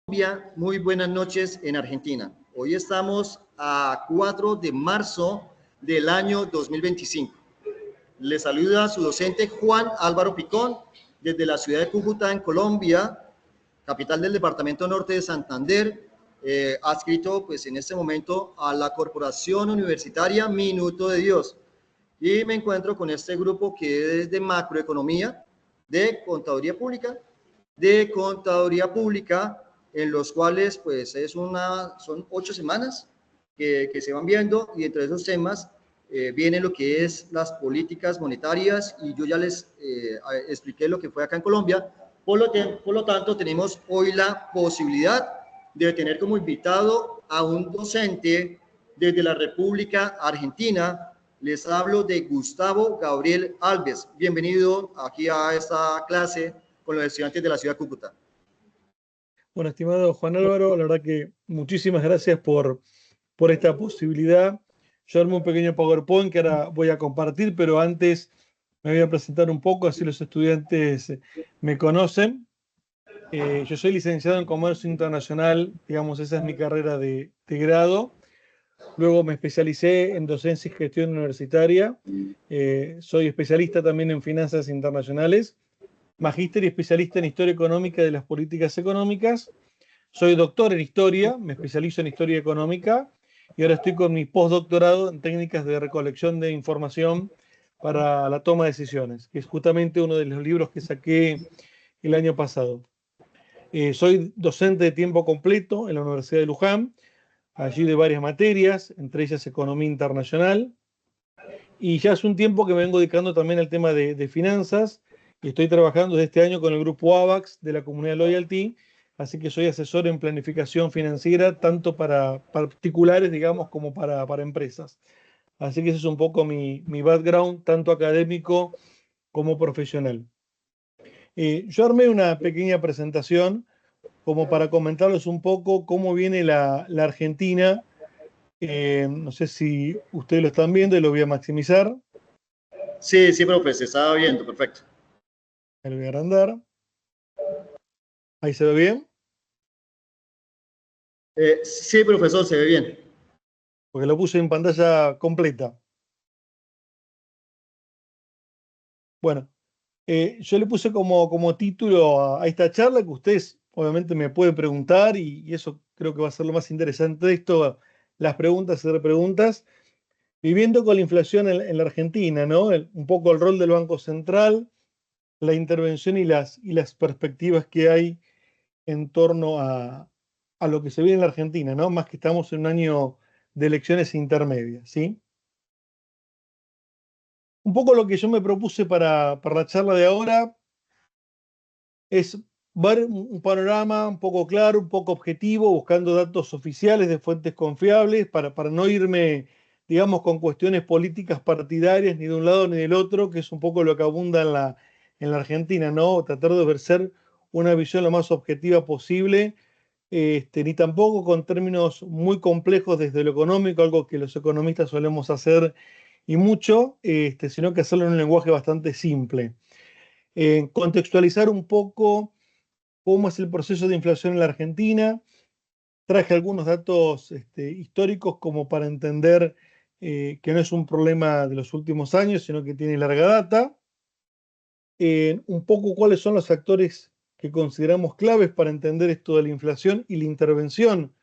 Colombia, muy buenas noches en Argentina. Hoy estamos a 4 de marzo del año 2025. Le saluda su docente Juan Álvaro Picón desde la ciudad de Cúcuta, en Colombia, capital del departamento norte de Santander, adscrito pues en este momento a la Corporación Universitaria Minuto de Dios. Y me encuentro con este grupo que es de macroeconomía, de contaduría pública, en los cuales pues son 8 semanas que se van viendo, y entre esos temas viene lo que es las políticas monetarias, y yo ya les expliqué lo que fue acá en Colombia. Por lo tanto, tenemos hoy la posibilidad de tener como invitado a un docente desde la República Argentina. Les hablo de Gustavo Gabriel Alves. Bienvenido aquí a esta clase con los estudiantes de la ciudad de Cúcuta. Bueno, estimado Juan Álvaro, la verdad que muchísimas gracias por esta posibilidad. Yo armé un pequeño PowerPoint que ahora voy a compartir, pero antes me voy a presentar un poco, así los estudiantes me conocen. Yo soy licenciado en Comercio Internacional, digamos, esa es mi carrera de grado. Luego me especialicé en docencia y gestión universitaria. Soy especialista también en finanzas internacionales, magíster y especialista en historia económica de las políticas económicas. Soy doctor en historia, me especializo en historia económica y ahora estoy con mi postdoctorado en técnicas de recolección de información para la toma de decisiones, que es justamente uno de los libros que saqué el año pasado. Soy docente de tiempo completo en la Universidad de Luján, allí de varias materias, entre ellas economía internacional, y ya hace un tiempo que me vengo dedicando también al tema de finanzas, y estoy trabajando desde este año con el grupo AVAX de la comunidad Loyalty, así que soy asesor en planificación financiera, tanto para particulares, digamos, como para empresas. Así que ese es un poco mi background, tanto académico como profesional. Yo armé una pequeña presentación como para comentarles un poco cómo viene la Argentina. No sé si ustedes lo están viendo y lo voy a maximizar. Sí, sí, profe, se estaba viendo, perfecto. Ahí lo voy a agrandar. ¿Ahí se ve bien? Sí, profesor, se ve bien. Porque lo puse en pantalla completa. Bueno, yo le puse como título a esta charla, que ustedes obviamente me pueden preguntar, y eso creo que va a ser lo más interesante de esto, las preguntas y repreguntas. Viviendo con la inflación en la Argentina, ¿no? Un poco el rol del Banco Central, la intervención y las perspectivas que hay en torno a lo que se viene en la Argentina, ¿no? Más que estamos en un año de elecciones intermedias, ¿sí? Un poco lo que yo me propuse para la charla de ahora es ver un panorama un poco claro, un poco objetivo, buscando datos oficiales de fuentes confiables para no irme, digamos, con cuestiones políticas partidarias ni de un lado ni del otro, que es un poco lo que abunda en la Argentina, ¿no? Tratar de ejercer una visión lo más objetiva posible, ni tampoco con términos muy complejos desde lo económico, algo que los economistas solemos hacer y mucho, sino que hacerlo en un lenguaje bastante simple. Contextualizar un poco cómo es el proceso de inflación en la Argentina. Traje algunos datos históricos como para entender que no es un problema de los últimos años, sino que tiene larga data. Un poco cuáles son los factores que consideramos claves para entender esto de la inflación y la intervención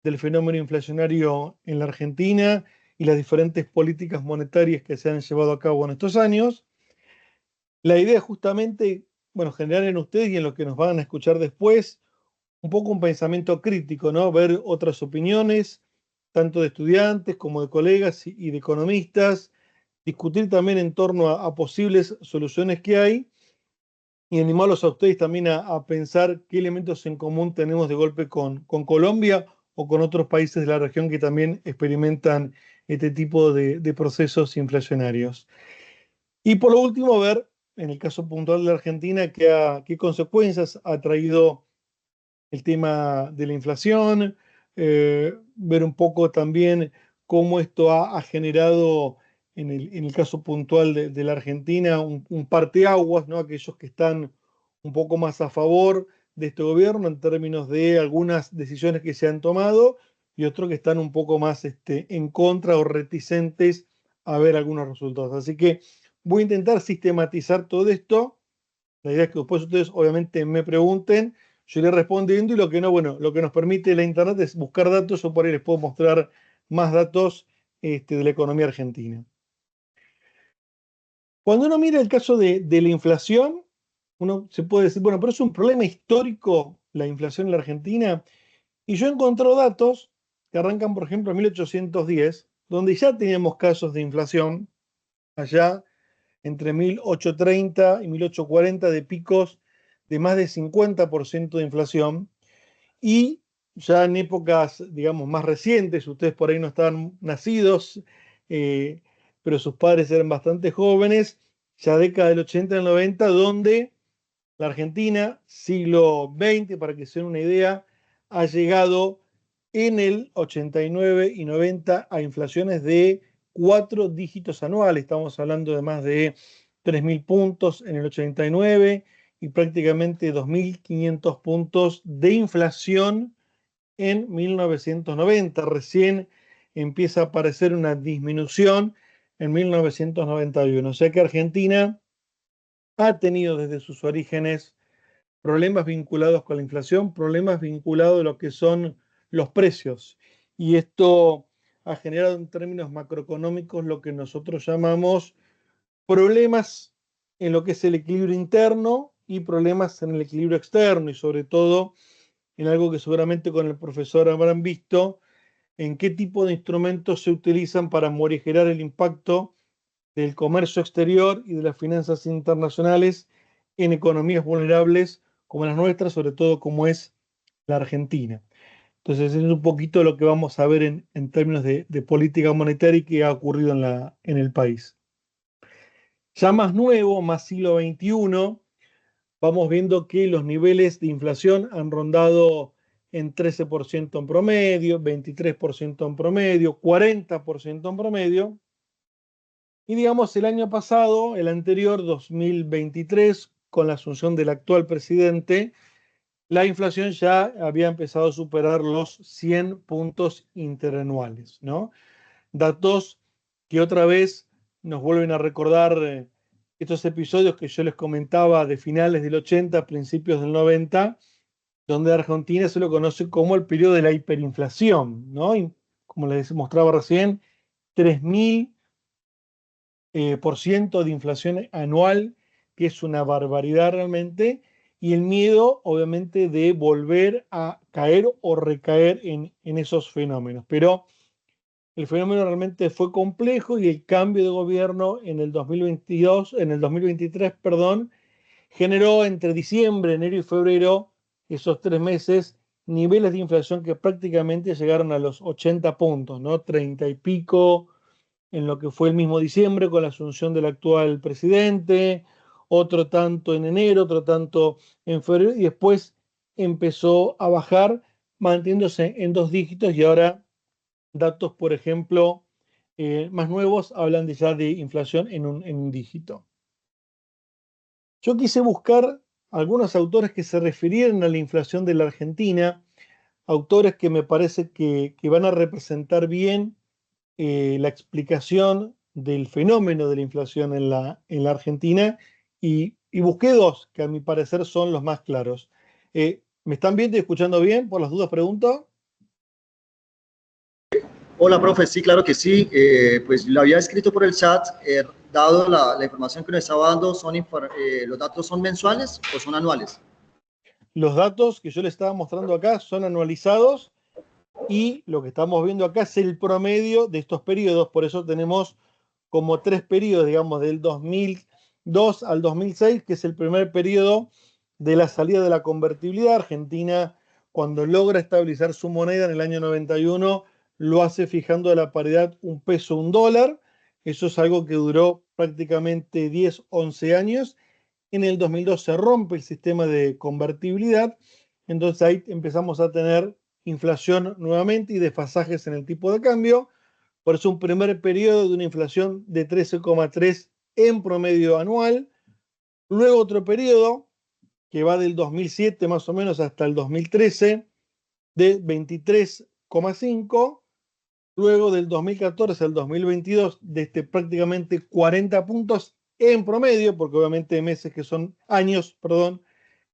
del fenómeno inflacionario en la Argentina y las diferentes políticas monetarias que se han llevado a cabo en estos años. La idea es justamente, bueno, generar en ustedes y en los que nos van a escuchar después, un poco un pensamiento crítico, ¿no? Ver otras opiniones, tanto de estudiantes como de colegas y de economistas, discutir también en torno a posibles soluciones que hay, y animarlos a ustedes también a pensar qué elementos en común tenemos de golpe con Colombia o con otros países de la región que también experimentan este tipo de procesos inflacionarios. Y por lo último, ver, en el caso puntual de la Argentina, qué consecuencias ha traído el tema de la inflación, ver un poco también cómo esto ha generado, en el caso puntual de la Argentina, un parteaguas, ¿no? Aquellos que están un poco más a favor de este gobierno en términos de algunas decisiones que se han tomado y otros que están un poco más en contra o reticentes a ver algunos resultados. Así que voy a intentar sistematizar todo esto. La idea es que después ustedes obviamente me pregunten, yo iré respondiendo y lo que no, bueno, lo que nos permite la internet es buscar datos o por ahí les puedo mostrar más datos de la economía argentina. Cuando uno mira el caso de la inflación, uno se puede decir, bueno, pero es un problema histórico la inflación en la Argentina. Y yo he encontrado datos que arrancan, por ejemplo, en 1810, donde ya teníamos casos de inflación, allá entre 1830 y 1840, de picos de más de 50% de inflación. Y ya en épocas, digamos, más recientes, ustedes por ahí no estaban nacidos, eh, pero sus padres eran bastante jóvenes, ya década del 80 y del 90, donde la Argentina, siglo XX, para que se den una idea, ha llegado en el 89 y 90 a inflaciones de 4 dígitos anuales. Estamos hablando de más de 3.000 puntos en el 89 y prácticamente 2.500 puntos de inflación en 1990. Recién empieza a aparecer una disminución en 1991. O sea que Argentina ha tenido desde sus orígenes problemas vinculados con la inflación, problemas vinculados a lo que son los precios. Y esto ha generado en términos macroeconómicos lo que nosotros llamamos problemas en lo que es el equilibrio interno y problemas en el equilibrio externo, y sobre todo en algo que seguramente con el profesor habrán visto, en qué tipo de instrumentos se utilizan para morigerar el impacto del comercio exterior y de las finanzas internacionales en economías vulnerables como las nuestras, sobre todo como es la Argentina. Entonces, es un poquito lo que vamos a ver en términos de política monetaria y que ha ocurrido en el país. Ya más nuevo, más siglo XXI, vamos viendo que los niveles de inflación han rondado en 13% en promedio, 23% en promedio, 40% en promedio. Y digamos, el año pasado, el anterior, 2023, con la asunción del actual presidente, la inflación ya había empezado a superar los 100 puntos interanuales, ¿no? Datos que otra vez nos vuelven a recordar estos episodios que yo les comentaba de finales del 80, principios del 90, donde Argentina se lo conoce como el periodo de la hiperinflación, ¿no? Y como les mostraba recién, 3.000 por ciento de inflación anual, que es una barbaridad realmente, y el miedo, obviamente, de volver a caer o recaer en esos fenómenos. Pero el fenómeno realmente fue complejo y el cambio de gobierno en el 2022, en el 2023, perdón, generó entre diciembre, enero y febrero, esos 3 meses, niveles de inflación que prácticamente llegaron a los 80 puntos, ¿no? 30 y pico en lo que fue el mismo diciembre con la asunción del actual presidente, otro tanto en enero, otro tanto en febrero, y después empezó a bajar, manteniéndose en 2 dígitos, y ahora datos, por ejemplo, más nuevos hablan ya de inflación en un dígito. Yo quise buscar algunos autores que se refirieran a la inflación de la Argentina, autores que me parece que van a representar bien la explicación del fenómeno de la inflación en la Argentina, y busqué dos que a mi parecer son los más claros. ¿Me están viendo y escuchando bien? Por las dudas pregunto. Hola, profe, sí, claro que sí. Pues lo había escrito por el chat, dado la información que nos estaba dando, ¿los datos son mensuales o son anuales? Los datos que yo les estaba mostrando acá son anualizados y lo que estamos viendo acá es el promedio de estos periodos. Por eso tenemos como 3 periodos, digamos, del 2002 al 2006, que es el primer periodo de la salida de la convertibilidad. Argentina, cuando logra estabilizar su moneda en el año 91, lo hace fijando la paridad un peso, un dólar. Eso es algo que duró prácticamente 10, 11 años. En el 2002 se rompe el sistema de convertibilidad, entonces ahí empezamos a tener inflación nuevamente y desfasajes en el tipo de cambio. Por eso un primer periodo de una inflación de 13,3 en promedio anual. Luego otro periodo que va del 2007 más o menos hasta el 2013, de 23,5, luego del 2014 al 2022 de prácticamente 40 puntos en promedio, porque obviamente hay meses que son años, perdón,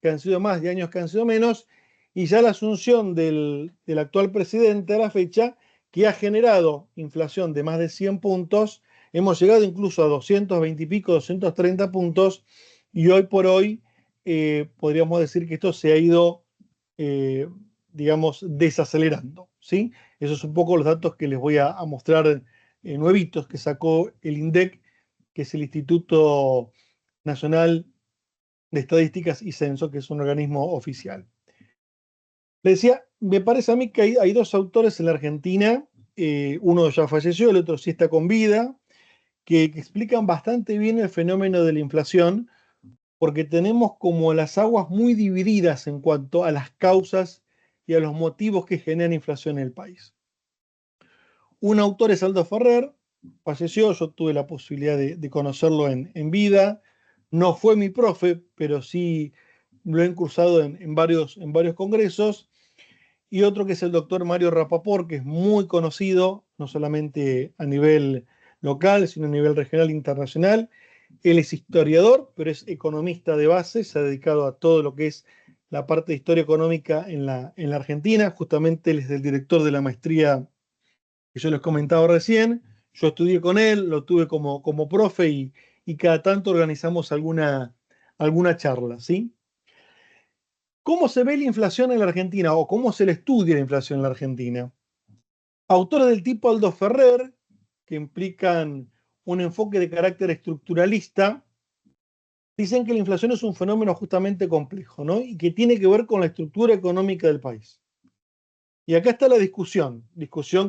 que han sido más y años que han sido menos, y ya la asunción del actual presidente a la fecha, que ha generado inflación de más de 100 puntos, hemos llegado incluso a 220 y pico, 230 puntos, y hoy por hoy podríamos decir que esto se ha ido, digamos, desacelerando, ¿sí? Esos son un poco los datos que les voy a mostrar nuevitos que sacó el INDEC, que es el Instituto Nacional de Estadísticas y Censo, que es un organismo oficial. Le decía, me parece a mí que hay dos autores en la Argentina, uno ya falleció, el otro sí está con vida, que explican bastante bien el fenómeno de la inflación, porque tenemos como las aguas muy divididas en cuanto a las causas y a los motivos que generan inflación en el país. Un autor es Aldo Ferrer, falleció, yo tuve la posibilidad de conocerlo en vida, no fue mi profe, pero sí lo he incursado en varios congresos, y otro que es el doctor Mario Rapaport, que es muy conocido, no solamente a nivel local, sino a nivel regional e internacional. Él es historiador, pero es economista de base, se ha dedicado a todo lo que es la parte de historia económica en la Argentina. Justamente él es el director de la maestría que yo les comentaba recién. Yo estudié con él, lo tuve como profe y cada tanto organizamos alguna charla, ¿sí? ¿Cómo se ve la inflación en la Argentina o cómo se le estudia la inflación en la Argentina? Autores del tipo Aldo Ferrer, que implican un enfoque de carácter estructuralista, dicen que la inflación es un fenómeno justamente complejo, ¿no? Y que tiene que ver con la estructura económica del país. Y acá está la discusión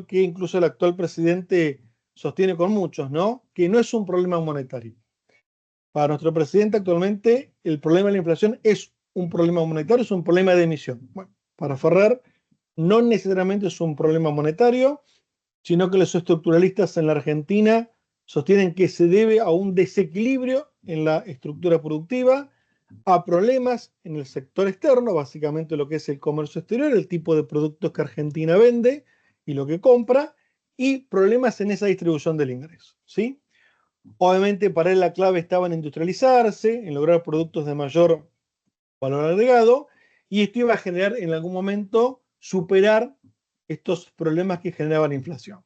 que incluso el actual presidente sostiene con muchos, ¿no? Que no es un problema monetario. Para nuestro presidente actualmente el problema de la inflación es un problema monetario, es un problema de emisión. Bueno, para Ferrer no necesariamente es un problema monetario, sino que los estructuralistas en la Argentina sostienen que se debe a un desequilibrio en la estructura productiva, a problemas en el sector externo, básicamente lo que es el comercio exterior, el tipo de productos que Argentina vende y lo que compra, y problemas en esa distribución del ingreso, ¿sí? Obviamente para él la clave estaba en industrializarse, en lograr productos de mayor valor agregado, y esto iba a generar en algún momento superar estos problemas que generaba la inflación.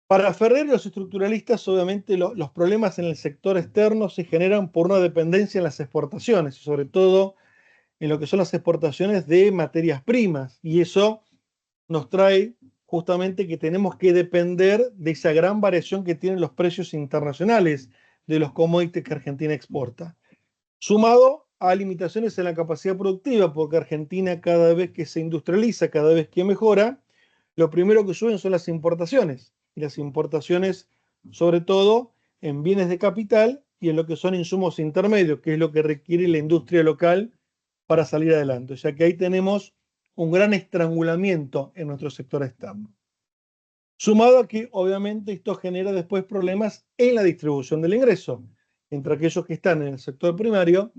Para Ferrer y los estructuralistas, obviamente los problemas en el sector externo se generan por una dependencia en las exportaciones, sobre todo en lo que son las exportaciones de materias primas, y eso nos trae justamente que tenemos que depender de esa gran variación que tienen los precios internacionales de los commodities que Argentina exporta, sumado a limitaciones en la capacidad productiva, porque Argentina cada vez que se industrializa, cada vez que mejora, lo primero que suben son las importaciones, y las importaciones sobre todo en bienes de capital y en lo que son insumos intermedios, que es lo que requiere la industria local para salir adelante. O sea que ahí tenemos un gran estrangulamiento en nuestro sector externo. Sumado a que obviamente esto genera después problemas en la distribución del ingreso, entre aquellos que están en el sector primario,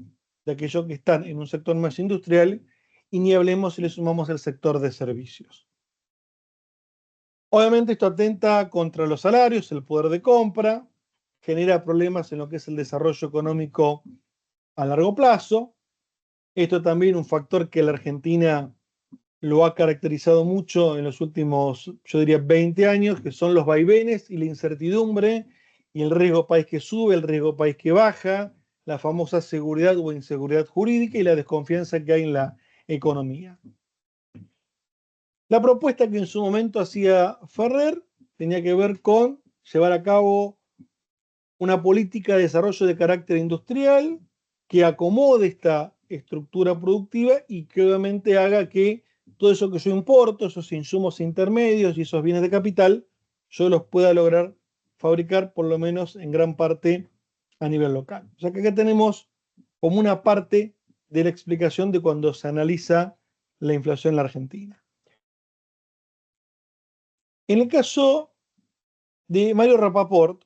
de aquellos que están en un sector más industrial, y ni hablemos si le sumamos el sector de servicios. Obviamente esto atenta contra los salarios, el poder de compra, genera problemas en lo que es el desarrollo económico a largo plazo. Esto también es un factor que la Argentina lo ha caracterizado mucho en los últimos, yo diría, 20 años, que son los vaivenes y la incertidumbre y el riesgo país que sube, el riesgo país que baja, la famosa seguridad o inseguridad jurídica y la desconfianza que hay en la economía. La propuesta que en su momento hacía Ferrer tenía que ver con llevar a cabo una política de desarrollo de carácter industrial que acomode esta estructura productiva y que obviamente haga que todo eso que yo importo, esos insumos intermedios y esos bienes de capital, yo los pueda lograr fabricar por lo menos en gran parte a nivel local. O sea que acá tenemos como una parte de la explicación de cuando se analiza la inflación en la Argentina. En el caso de Mario Rapaport,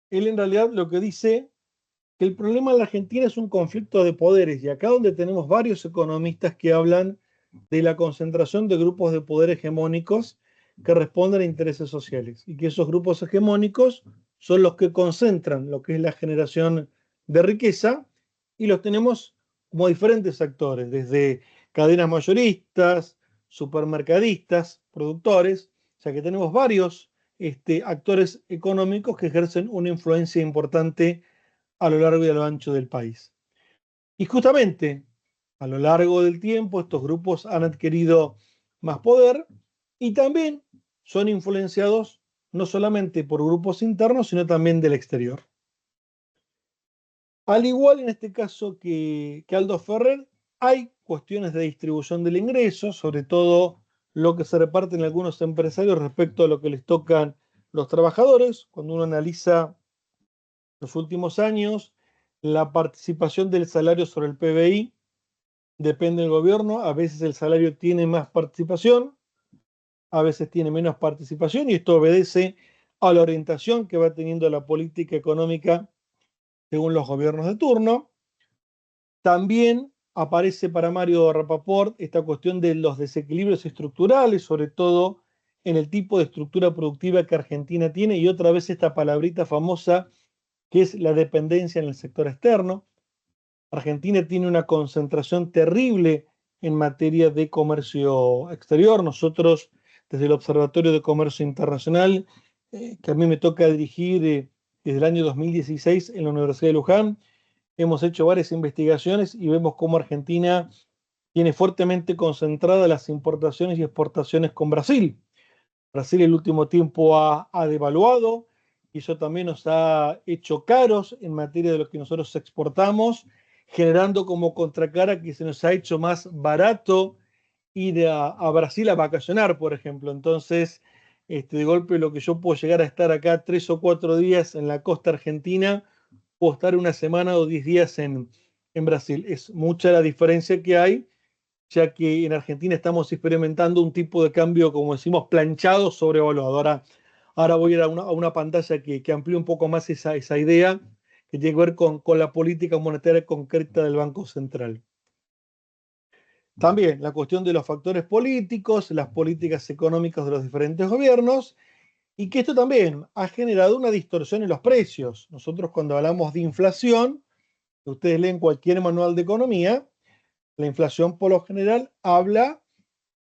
él en realidad lo que dice que el problema de la Argentina es un conflicto de poderes, y acá donde tenemos varios economistas que hablan de la concentración de grupos de poder hegemónicos que responden a intereses sociales, y que esos grupos hegemónicos son los que concentran lo que es la generación de riqueza, y los tenemos como diferentes actores, desde cadenas mayoristas, supermercadistas, productores, o sea que tenemos varios actores económicos que ejercen una influencia importante a lo largo y a lo ancho del país. Y justamente a lo largo del tiempo estos grupos han adquirido más poder y también son influenciados no solamente por grupos internos, sino también del exterior. Al igual en este caso que Aldo Ferrer, hay cuestiones de distribución del ingreso, sobre todo lo que se reparten algunos empresarios respecto a lo que les tocan los trabajadores. Cuando uno analiza los últimos años, la participación del salario sobre el PBI depende del gobierno. A veces el salario tiene más participación, a veces tiene menos participación, y esto obedece a la orientación que va teniendo la política económica según los gobiernos de turno. También aparece para Mario Rapaport esta cuestión de los desequilibrios estructurales, sobre todo en el tipo de estructura productiva que Argentina tiene, y otra vez esta palabrita famosa que es la dependencia en el sector externo. Argentina tiene una concentración terrible en materia de comercio exterior. Nosotros, desde el Observatorio de Comercio Internacional, que a mí me toca dirigir desde el año 2016 en la Universidad de Luján, hemos hecho varias investigaciones y vemos cómo Argentina tiene fuertemente concentradas las importaciones y exportaciones con Brasil. Brasil el último tiempo ha devaluado, y eso también nos ha hecho caros en materia de lo que nosotros exportamos, generando como contracara que se nos ha hecho más barato ir a Brasil a vacacionar, por ejemplo. Entonces, de golpe lo que yo puedo llegar a estar acá 3 o 4 días en la costa argentina, puedo estar una semana o 10 días en Brasil. Es mucha la diferencia que hay, ya que en Argentina estamos experimentando un tipo de cambio, como decimos, planchado, sobrevaluado. Ahora voy a ir a una pantalla que amplíe un poco más esa idea, que tiene que ver con la política monetaria concreta del Banco Central. También la cuestión de los factores políticos, las políticas económicas de los diferentes gobiernos, y que esto también ha generado una distorsión en los precios. Nosotros cuando hablamos de inflación, ustedes leen cualquier manual de economía, la inflación por lo general habla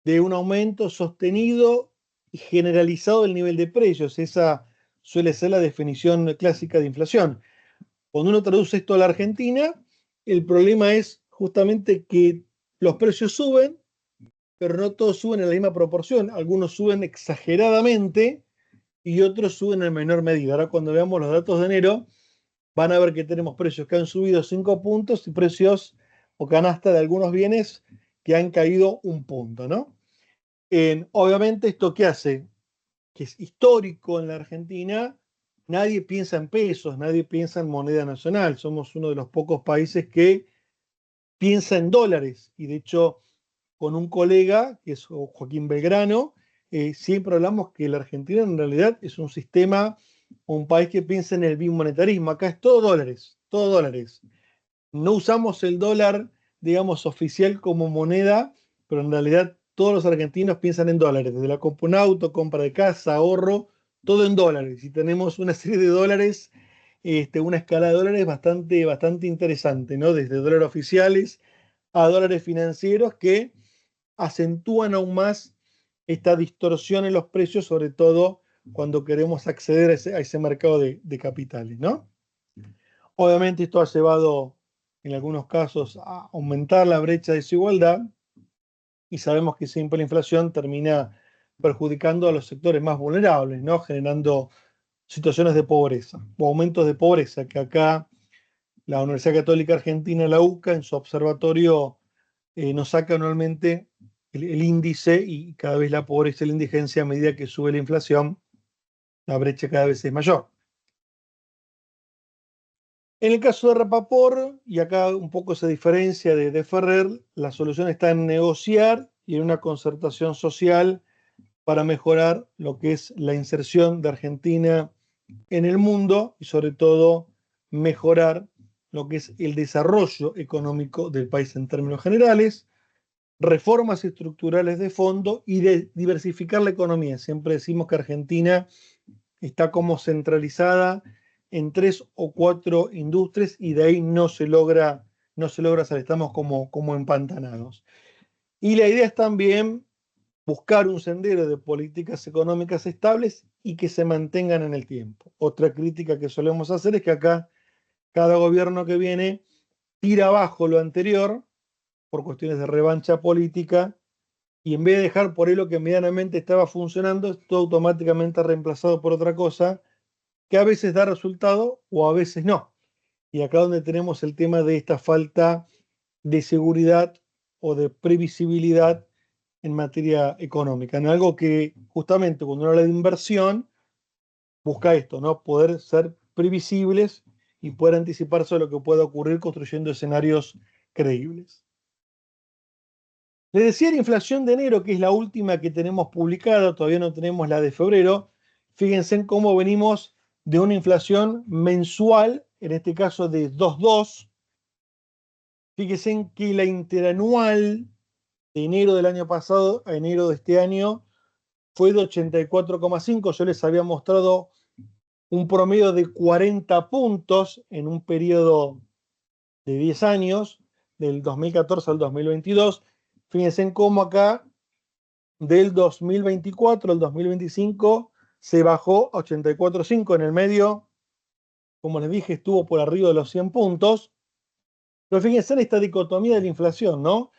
de un aumento sostenido y generalizado del nivel de precios. Esa suele ser la definición clásica de inflación. Cuando uno traduce esto a la Argentina, el problema es justamente que los precios suben, pero no todos suben en la misma proporción. Algunos suben exageradamente y otros suben en menor medida. Ahora cuando veamos los datos de enero, van a ver que tenemos precios que han subido 5 puntos y precios o canasta de algunos bienes que han caído 1 punto, ¿no? Obviamente, ¿esto qué hace? Que es histórico en la Argentina. Nadie piensa en pesos, nadie piensa en moneda nacional. Somos uno de los pocos países que piensa en dólares. Y de hecho, con un colega, que es Joaquín Belgrano, siempre hablamos que la Argentina en realidad es un sistema, un país que piensa en el bimonetarismo. Acá es todo dólares, todo dólares. No usamos el dólar, digamos, oficial como moneda, pero en realidad todos los argentinos piensan en dólares, desde la compra de un auto, compra de casa, ahorro, todo en dólares. Y tenemos una serie de dólares, una escala de dólares bastante interesante, ¿no? Desde dólares oficiales a dólares financieros que acentúan aún más esta distorsión en los precios, sobre todo cuando queremos acceder a ese mercado de capitales, ¿no? Obviamente esto ha llevado en algunos casos a aumentar la brecha de desigualdad, y sabemos que siempre la inflación termina perjudicando a los sectores más vulnerables, ¿no? Generando situaciones de pobreza o aumentos de pobreza, que acá la Universidad Católica Argentina, la UCA, en su observatorio nos saca anualmente el índice, y cada vez la pobreza y la indigencia, a medida que sube la inflación, la brecha cada vez es mayor. En el caso de Rapaport, y acá un poco se diferencia de Ferrer, la solución está en negociar y en una concertación social para mejorar lo que es la inserción de Argentina en el mundo, y sobre todo mejorar lo que es el desarrollo económico del país en términos generales, reformas estructurales de fondo y de diversificar la economía. Siempre decimos que Argentina está como centralizada en 3 o 4 industrias y de ahí no se logra salir, estamos como empantanados. Y la idea es también buscar un sendero de políticas económicas estables y que se mantengan en el tiempo. Otra crítica que solemos hacer es que acá cada gobierno que viene tira abajo lo anterior por cuestiones de revancha política y en vez de dejar por ahí lo que medianamente estaba funcionando, es todo automáticamente reemplazado por otra cosa que a veces da resultado o a veces no. Y acá donde tenemos el tema de esta falta de seguridad o de previsibilidad en materia económica, en algo que justamente cuando uno habla de inversión busca esto, ¿no? Poder ser previsibles y poder anticiparse a lo que pueda ocurrir construyendo escenarios creíbles. Les decía la inflación de enero, que es la última que tenemos publicada, todavía no tenemos la de febrero. Fíjense en cómo venimos de una inflación mensual, en este caso de 2,2. Fíjense en que la interanual de enero del año pasado a enero de este año fue de 84,5. Yo les había mostrado un promedio de 40 puntos en un periodo de 10 años, del 2014 al 2022. Fíjense en cómo acá, del 2024 al 2025, se bajó a 84,5. En el medio, como les dije, estuvo por arriba de los 100 puntos. Pero fíjense en esta dicotomía de la inflación, ¿no?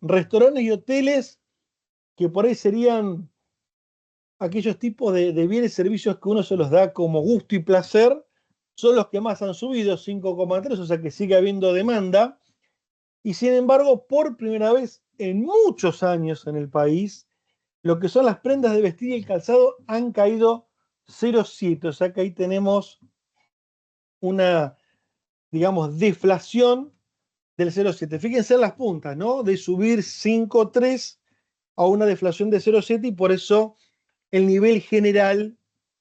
Restaurantes y hoteles, que por ahí serían aquellos tipos de bienes y servicios que uno se los da como gusto y placer, son los que más han subido, 5,3, o sea que sigue habiendo demanda. Y sin embargo, por primera vez en muchos años en el país, lo que son las prendas de vestir y el calzado han caído 0,7, o sea que ahí tenemos una, digamos, deflación del 0,7. Fíjense en las puntas, ¿no? De subir 5,3 a una deflación de 0,7 y por eso el nivel general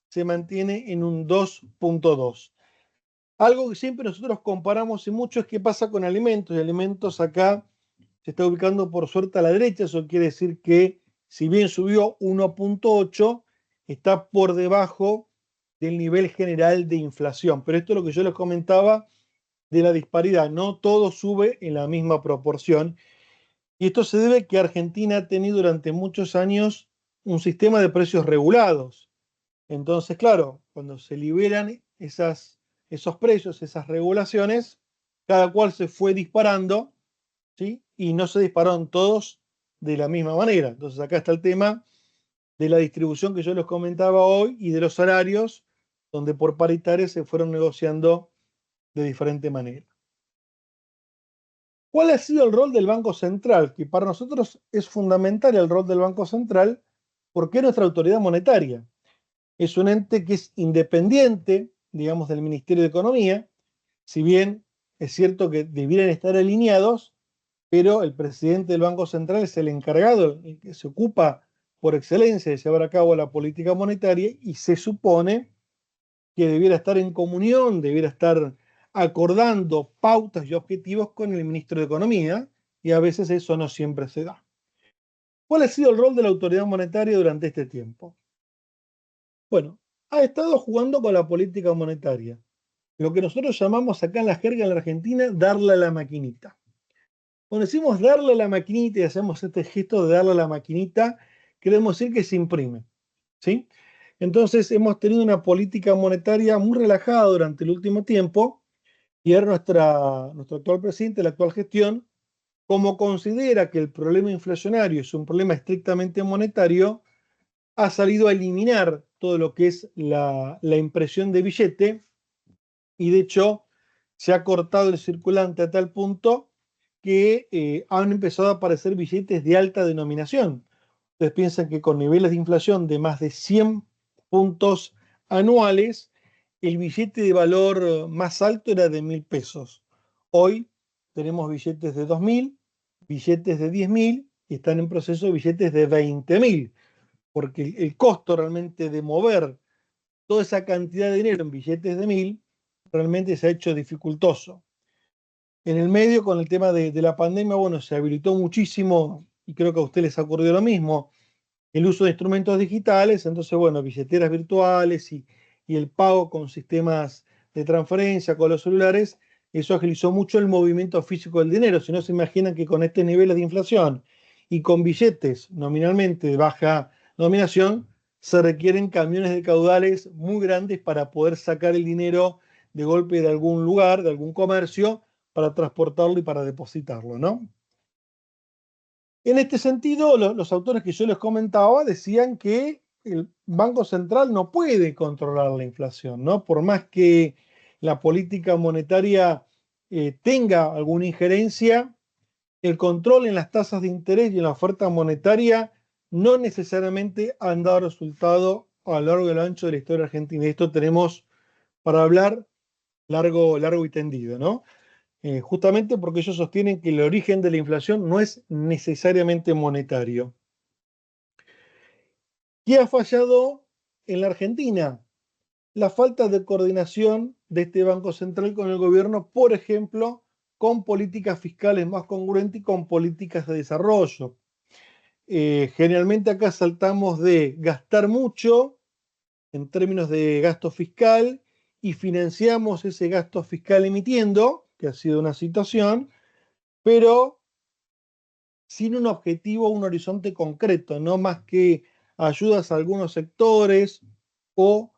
se mantiene en un 2,2. Algo que siempre nosotros comparamos y mucho es qué pasa con alimentos. Y alimentos acá se está ubicando por suerte a la derecha. Eso quiere decir que si bien subió 1,8, está por debajo del nivel general de inflación. Pero esto es lo que yo les comentaba de la disparidad. No todo sube en la misma proporción. Y esto se debe a que Argentina ha tenido durante muchos años un sistema de precios regulados. Entonces, claro, cuando se liberan esos precios, esas regulaciones, cada cual se fue disparando, ¿sí? Y no se dispararon todos de la misma manera. Entonces, acá está el tema de la distribución que yo les comentaba hoy y de los salarios, donde por paritarias se fueron negociando de diferente manera. ¿Cuál ha sido el rol del Banco Central? Que para nosotros es fundamental el rol del Banco Central porque es nuestra autoridad monetaria. Es un ente que es independiente, digamos, del Ministerio de Economía, si bien es cierto que debieran estar alineados, pero el presidente del Banco Central es el encargado, el que se ocupa por excelencia de llevar a cabo la política monetaria y se supone que debiera estar en comunión, debiera estar acordando pautas y objetivos con el ministro de Economía, y a veces eso no siempre se da. ¿Cuál ha sido el rol de la autoridad monetaria durante este tiempo? Bueno, ha estado jugando con la política monetaria, lo que nosotros llamamos acá en la jerga en la Argentina darle a la maquinita. Cuando decimos darle a la maquinita y hacemos este gesto de darle a la maquinita, queremos decir que se imprime, ¿sí? Entonces hemos tenido una política monetaria muy relajada durante el último tiempo y ahora nuestro actual presidente, la actual gestión, como considera que el problema inflacionario es un problema estrictamente monetario, ha salido a eliminar todo lo que es la impresión de billete y de hecho se ha cortado el circulante a tal punto que han empezado a aparecer billetes de alta denominación. Ustedes piensan que con niveles de inflación de más de 100 puntos anuales, el billete de valor más alto era de 1.000 pesos. Hoy tenemos billetes de 2.000, billetes de 10.000 y están en proceso de billetes de 20.000, porque el costo realmente de mover toda esa cantidad de dinero en billetes de 1.000 realmente se ha hecho dificultoso. En el medio, con el tema de la pandemia, bueno, se habilitó muchísimo, y creo que a ustedes les ha ocurrido lo mismo, el uso de instrumentos digitales, entonces, bueno, billeteras virtuales y el pago con sistemas de transferencia, con los celulares, eso agilizó mucho el movimiento físico del dinero. Si no se imaginan que con estos niveles de inflación y con billetes nominalmente de baja nominación, se requieren camiones de caudales muy grandes para poder sacar el dinero de golpe de algún lugar, de algún comercio, para transportarlo y para depositarlo, ¿no? En este sentido, los autores que yo les comentaba decían que el Banco Central no puede controlar la inflación, ¿no? Por más que la política monetaria tenga alguna injerencia, el control en las tasas de interés y en la oferta monetaria no necesariamente han dado resultado a lo largo y a lo ancho de la historia argentina. Y esto tenemos para hablar largo y tendido, ¿no? Justamente porque ellos sostienen que el origen de la inflación no es necesariamente monetario. ¿Qué ha fallado en la Argentina? La falta de coordinación de este Banco Central con el gobierno, por ejemplo, con políticas fiscales más congruentes y con políticas de desarrollo. Generalmente acá saltamos de gastar mucho en términos de gasto fiscal y financiamos ese gasto fiscal emitiendo, que ha sido una situación, pero sin un objetivo, un horizonte concreto, no más que ayudas a algunos sectores o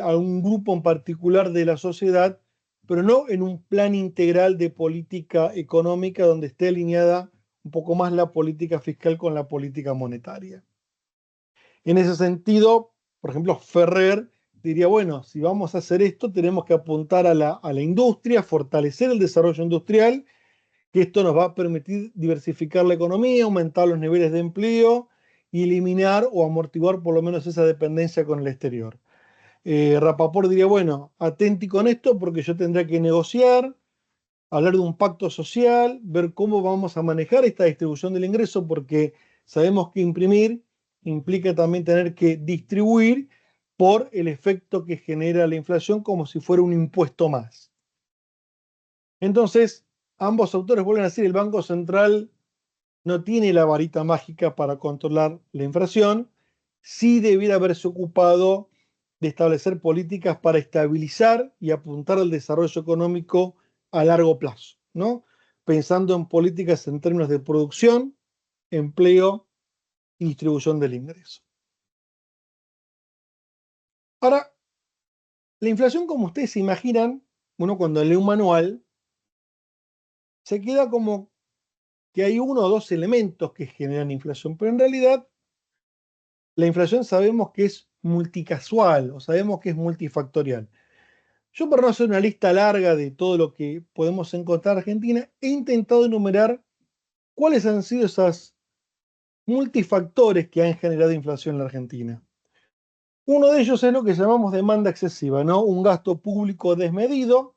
a un grupo en particular de la sociedad, pero no en un plan integral de política económica donde esté alineada un poco más la política fiscal con la política monetaria. En ese sentido, por ejemplo, Ferrer diría, bueno, si vamos a hacer esto, tenemos que apuntar a la industria, fortalecer el desarrollo industrial, que esto nos va a permitir diversificar la economía, aumentar los niveles de empleo y eliminar o amortiguar por lo menos esa dependencia con el exterior. Rapaport diría, bueno, atenti con esto porque yo tendré que negociar, hablar de un pacto social, ver cómo vamos a manejar esta distribución del ingreso, porque sabemos que imprimir implica también tener que distribuir por el efecto que genera la inflación como si fuera un impuesto más. Entonces, ambos autores vuelven a decir, el Banco Central no tiene la varita mágica para controlar la inflación, sí debiera haberse ocupado de establecer políticas para estabilizar y apuntar al desarrollo económico a largo plazo, ¿no? Pensando en políticas en términos de producción, empleo y distribución del ingreso. Ahora, la inflación, como ustedes se imaginan, uno cuando lee un manual, se queda como que hay uno o dos elementos que generan inflación, pero en realidad la inflación sabemos que es multicasual o sabemos que es multifactorial. Yo, para no hacer una lista larga de todo lo que podemos encontrar en Argentina, he intentado enumerar cuáles han sido esos multifactores que han generado inflación en la Argentina. Uno de ellos es lo que llamamos demanda excesiva, ¿no? Un gasto público desmedido,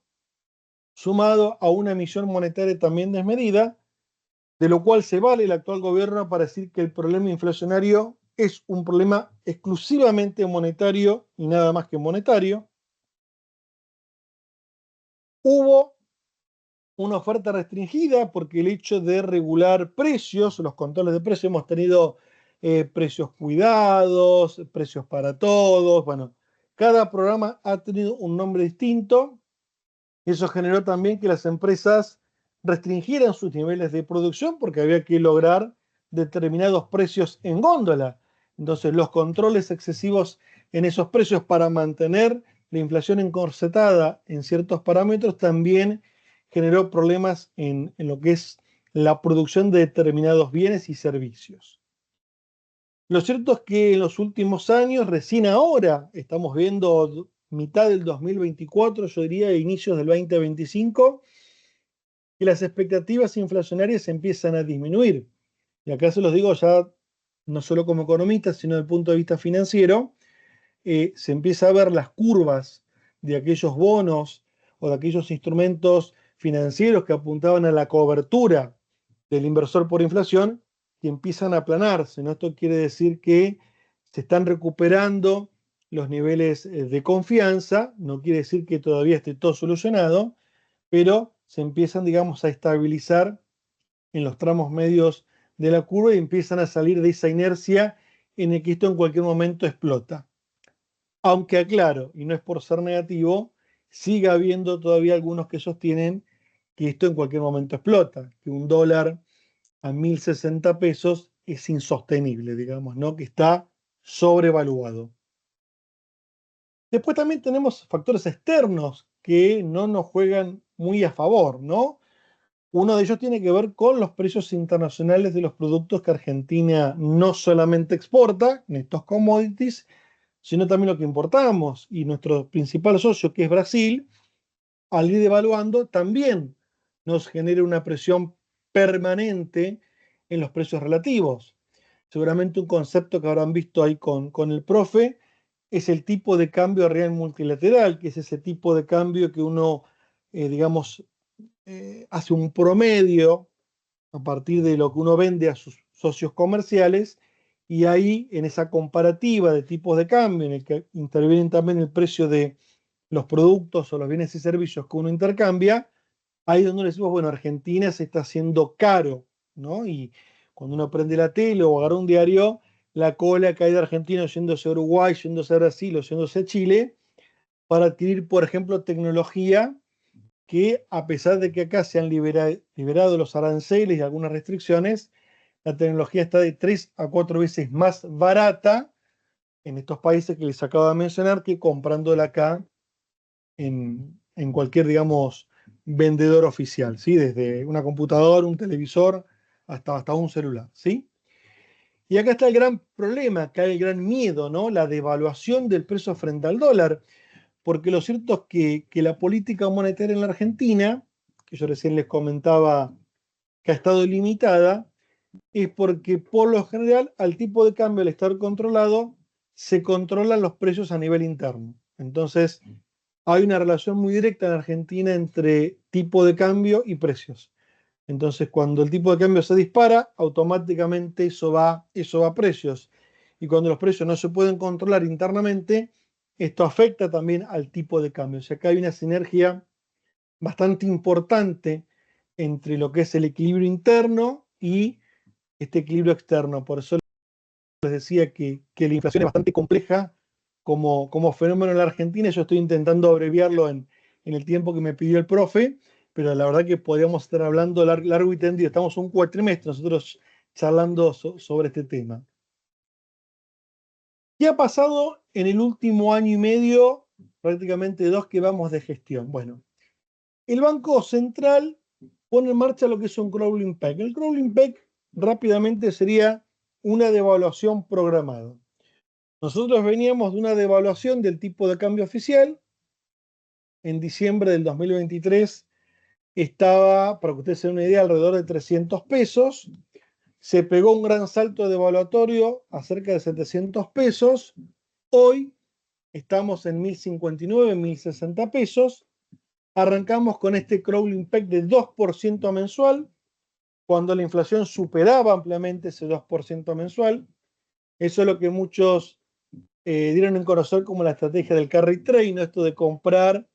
sumado a una emisión monetaria también desmedida, de lo cual se vale el actual gobierno para decir que el problema inflacionario es un problema exclusivamente monetario y nada más que monetario. Hubo una oferta restringida porque el hecho de regular precios, los controles de precios, hemos tenido precios cuidados, precios para todos, bueno, cada programa ha tenido un nombre distinto. Eso generó también que las empresas restringieran sus niveles de producción porque había que lograr determinados precios en góndola. Entonces, los controles excesivos en esos precios para mantener la inflación encorsetada en ciertos parámetros también generó problemas en lo que es la producción de determinados bienes y servicios. Lo cierto es que en los últimos años, recién ahora, estamos viendo mitad del 2024, yo diría inicios del 2025, que las expectativas inflacionarias empiezan a disminuir. Y acá se los digo ya no solo como economista, sino desde el punto de vista financiero, se empieza a ver las curvas de aquellos bonos o de aquellos instrumentos financieros que apuntaban a la cobertura del inversor por inflación, que empiezan a aplanarse, ¿no? Esto quiere decir que se están recuperando los niveles de confianza. No quiere decir que todavía esté todo solucionado, pero se empiezan, digamos, a estabilizar en los tramos medios de la curva y empiezan a salir de esa inercia en el que esto en cualquier momento explota. Aunque aclaro, y no es por ser negativo, sigue habiendo todavía algunos que sostienen que esto en cualquier momento explota, que un dólar a 1.060 pesos es insostenible, digamos, ¿no? Que está sobrevaluado. Después también tenemos factores externos que no nos juegan muy a favor, ¿no? Uno de ellos tiene que ver con los precios internacionales de los productos que Argentina no solamente exporta en estos commodities, sino también lo que importamos. Y nuestro principal socio, que es Brasil, al ir devaluando, también nos genera una presión permanente en los precios relativos. Seguramente un concepto que habrán visto ahí con el profe es el tipo de cambio real multilateral, que es ese tipo de cambio que uno, digamos, hace un promedio a partir de lo que uno vende a sus socios comerciales, y ahí en esa comparativa de tipos de cambio en el que intervienen también el precio de los productos o los bienes y servicios que uno intercambia, ahí es donde le decimos, bueno, Argentina se está haciendo caro, ¿no? Y cuando uno prende la tele o agarra un diario, la cola que hay de argentinos yéndose a Uruguay, yéndose a Brasil o yéndose a Chile para adquirir, por ejemplo, tecnología que, a pesar de que acá se han liberado los aranceles y algunas restricciones, la tecnología está de 3 a 4 veces más barata en estos países que les acabo de mencionar que comprándola acá en cualquier, digamos, vendedor oficial, ¿sí? Desde una computadora, un televisor, hasta un celular, ¿sí? Y acá está el gran problema, acá hay el gran miedo, ¿no? La devaluación del peso frente al dólar, porque lo cierto es que la política monetaria en la Argentina, que yo recién les comentaba que ha estado limitada, es porque por lo general al tipo de cambio al estar controlado se controlan los precios a nivel interno. Entonces hay una relación muy directa en Argentina entre tipo de cambio y precios. Entonces cuando el tipo de cambio se dispara, automáticamente eso va a precios. Y cuando los precios no se pueden controlar internamente, esto afecta también al tipo de cambio. O sea, acá hay una sinergia bastante importante entre lo que es el equilibrio interno y este equilibrio externo. Por eso les decía que la inflación es bastante compleja como fenómeno en la Argentina. Yo estoy intentando abreviarlo en el tiempo que me pidió el profe, pero la verdad que podríamos estar hablando largo y tendido. Estamos un cuatrimestre nosotros charlando sobre este tema. ¿Qué ha pasado en el último año y medio, prácticamente 2 que vamos de gestión? Bueno, el Banco Central pone en marcha lo que es un crawling peg. El crawling peg rápidamente sería una devaluación programada. Nosotros veníamos de una devaluación del tipo de cambio oficial. En diciembre del 2023 estaba, para que ustedes se den una idea, alrededor de 300 pesos. Se pegó un gran salto devaluatorio a cerca de 700 pesos. Hoy estamos en 1.059, 1.060 pesos. Arrancamos con este crawling peg de 2% mensual, cuando la inflación superaba ampliamente ese 2% mensual. Eso es lo que muchos dieron en conocer como la estrategia del carry trade, ¿no? Esto de comprar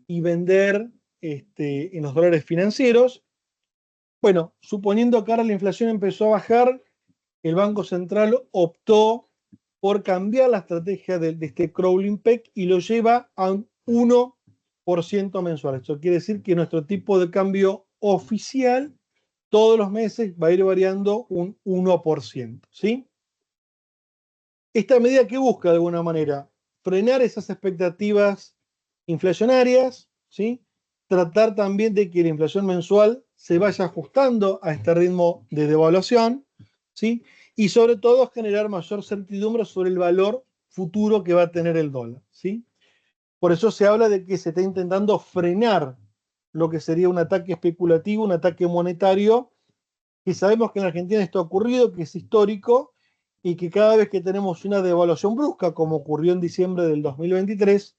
y vender en los dólares financieros. Bueno, suponiendo que ahora la inflación empezó a bajar, el Banco Central optó por cambiar la estrategia de este crawling peg y lo lleva a un 1% mensual. Esto quiere decir que nuestro tipo de cambio oficial todos los meses va a ir variando un 1%, ¿sí? Esta medida que busca de alguna manera frenar esas expectativas inflacionarias, ¿sí? Tratar también de que la inflación mensual se vaya ajustando a este ritmo de devaluación, ¿sí? Y sobre todo generar mayor certidumbre sobre el valor futuro que va a tener el dólar, ¿sí? Por eso se habla de que se está intentando frenar lo que sería un ataque especulativo, un ataque monetario, que sabemos que en Argentina esto ha ocurrido, que es histórico, y que cada vez que tenemos una devaluación brusca, como ocurrió en diciembre del 2023,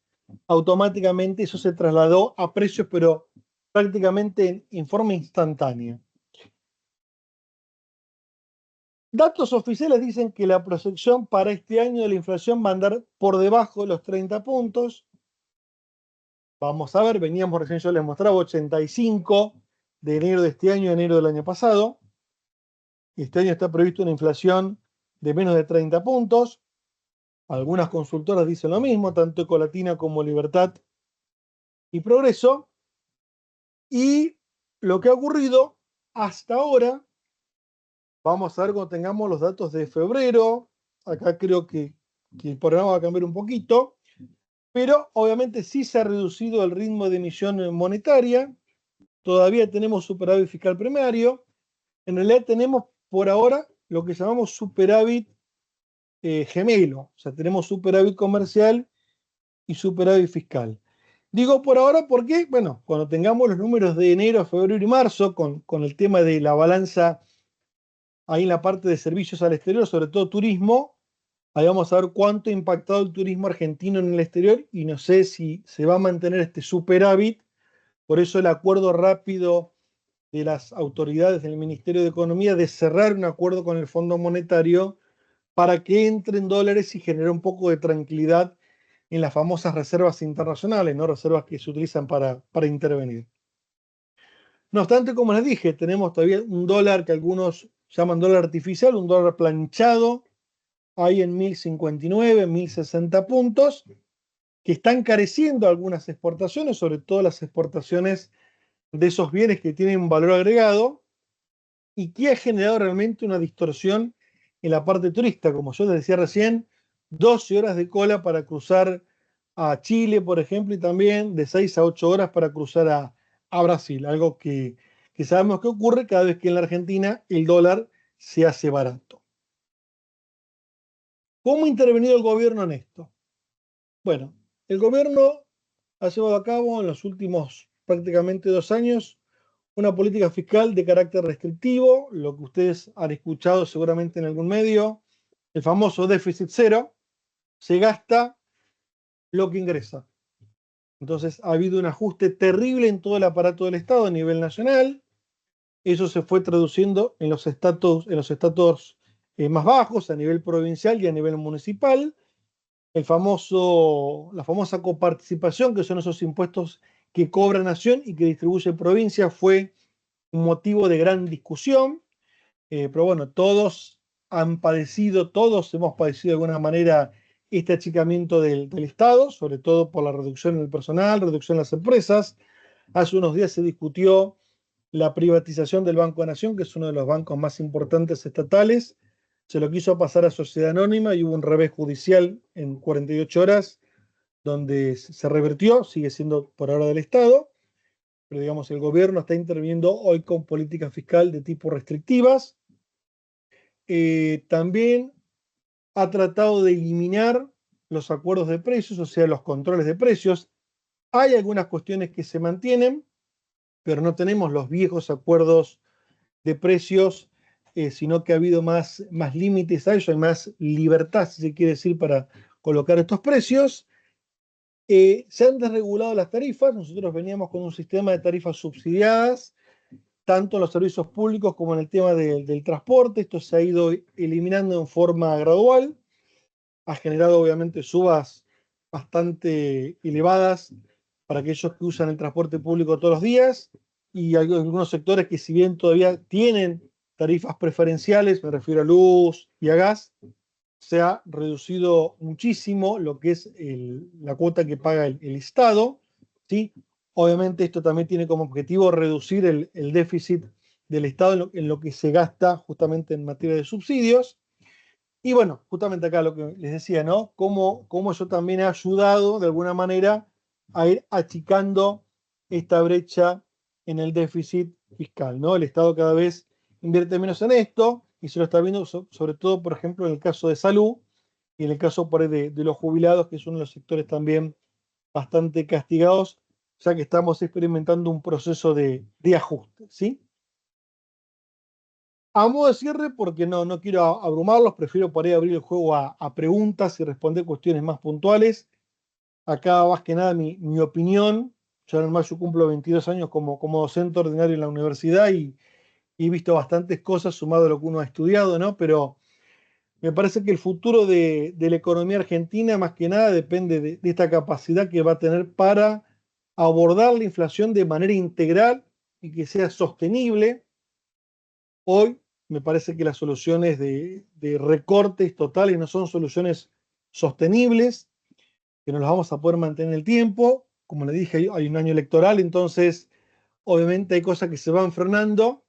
automáticamente eso se trasladó a precios, pero prácticamente en forma instantánea. Datos oficiales dicen que la proyección para este año de la inflación va a andar por debajo de los 30 puntos. Vamos a ver, veníamos recién, yo les mostraba 85 de enero de este año a enero del año pasado. Este año está previsto una inflación de menos de 30 puntos. Algunas consultoras dicen lo mismo, tanto Ecolatina como Libertad y Progreso. Y lo que ha ocurrido hasta ahora, vamos a ver cuando tengamos los datos de febrero. Acá creo que el programa va a cambiar un poquito, pero obviamente sí se ha reducido el ritmo de emisión monetaria. Todavía tenemos superávit fiscal primario. En realidad tenemos por ahora lo que llamamos superávit gemelo. O sea, tenemos superávit comercial y superávit fiscal. Digo por ahora porque, bueno, cuando tengamos los números de enero, febrero y marzo, con el tema de la balanza ahí en la parte de servicios al exterior, sobre todo turismo, ahí vamos a ver cuánto ha impactado el turismo argentino en el exterior y no sé si se va a mantener este superávit. Por eso el acuerdo rápido de las autoridades del Ministerio de Economía de cerrar un acuerdo con el Fondo Monetario para que entren dólares y generar un poco de tranquilidad en las famosas reservas internacionales, ¿no? Reservas que se utilizan para intervenir. No obstante, como les dije, tenemos todavía un dólar que algunos llaman dólar artificial, un dólar planchado, ahí en 1059, 1060 puntos, que están encareciendo algunas exportaciones, sobre todo las exportaciones de esos bienes que tienen un valor agregado y que ha generado realmente una distorsión en la parte turista. Como yo les decía recién, 12 horas de cola para cruzar a Chile, por ejemplo, y también de 6 a 8 horas para cruzar a Brasil, algo que sabemos que ocurre cada vez que en la Argentina el dólar se hace barato. ¿Cómo ha intervenido el gobierno en esto? Bueno, el gobierno ha llevado a cabo en los últimos prácticamente 2 años una política fiscal de carácter restrictivo, lo que ustedes han escuchado seguramente en algún medio, el famoso déficit cero, se gasta lo que ingresa. Entonces ha habido un ajuste terrible en todo el aparato del Estado a nivel nacional. Eso se fue traduciendo en los estatus más bajos, a nivel provincial y a nivel municipal. La famosa coparticipación, que son esos impuestos que cobra Nación y que distribuye provincia, fue un motivo de gran discusión. Pero bueno, todos hemos padecido de alguna manera este achicamiento del Estado, sobre todo por la reducción del personal, reducción de las empresas. Hace unos días se discutió la privatización del Banco de Nación, que es uno de los bancos más importantes estatales. Se lo quiso pasar a Sociedad Anónima y hubo un revés judicial en 48 horas donde se revertió, sigue siendo por ahora del Estado, pero digamos el gobierno está interviniendo hoy con políticas fiscal de tipo restrictivas. También ha tratado de eliminar los acuerdos de precios, o sea, los controles de precios. Hay algunas cuestiones que se mantienen, pero no tenemos los viejos acuerdos de precios, sino que ha habido más límites a eso, hay más libertad, si se quiere decir, para colocar estos precios. Se han desregulado las tarifas, nosotros veníamos con un sistema de tarifas subsidiadas, tanto en los servicios públicos como en el tema del transporte. Esto se ha ido eliminando en forma gradual, ha generado obviamente subas bastante elevadas para aquellos que usan el transporte público todos los días y hay algunos sectores que si bien todavía tienen tarifas preferenciales, me refiero a luz y a gas, se ha reducido muchísimo lo que es la cuota que paga el Estado, ¿sí? Obviamente esto también tiene como objetivo reducir el déficit del Estado en lo que se gasta justamente en materia de subsidios. Y bueno, justamente acá lo que les decía, ¿no? Cómo eso también ha ayudado de alguna manera a ir achicando esta brecha en el déficit fiscal, ¿no? El Estado cada vez invierte menos en esto y se lo está viendo sobre todo, por ejemplo, en el caso de salud y en el caso por ahí de los jubilados, que es uno de los sectores también bastante castigados, ya que estamos experimentando un proceso de ajuste, ¿sí? A modo de cierre, porque no quiero abrumarlos, prefiero por ahí abrir el juego a preguntas y responder cuestiones más puntuales. Acá, más que nada, mi opinión. Yo en mayo cumplo 22 años como docente ordinario en la universidad y y he visto bastantes cosas sumado a lo que uno ha estudiado, ¿no? Pero me parece que el futuro de la economía argentina, más que nada, depende de esta capacidad que va a tener para abordar la inflación de manera integral y que sea sostenible. Hoy me parece que las soluciones de recortes totales no son soluciones sostenibles, que no las vamos a poder mantener en el tiempo. Como le dije, hay un año electoral, entonces obviamente hay cosas que se van frenando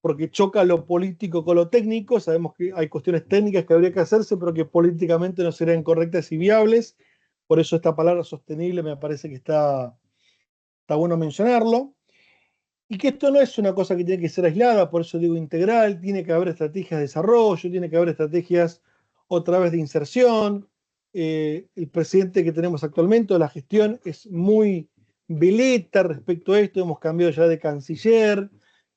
porque choca lo político con lo técnico. Sabemos que hay cuestiones técnicas que habría que hacerse, pero que políticamente no serían correctas y viables. Por eso esta palabra sostenible me parece que está bueno mencionarlo. Y que esto no es una cosa que tiene que ser aislada, por eso digo integral, tiene que haber estrategias de desarrollo, tiene que haber estrategias otra vez de inserción. El presidente que tenemos actualmente, la gestión, es muy veleta respecto a esto, hemos cambiado ya de canciller,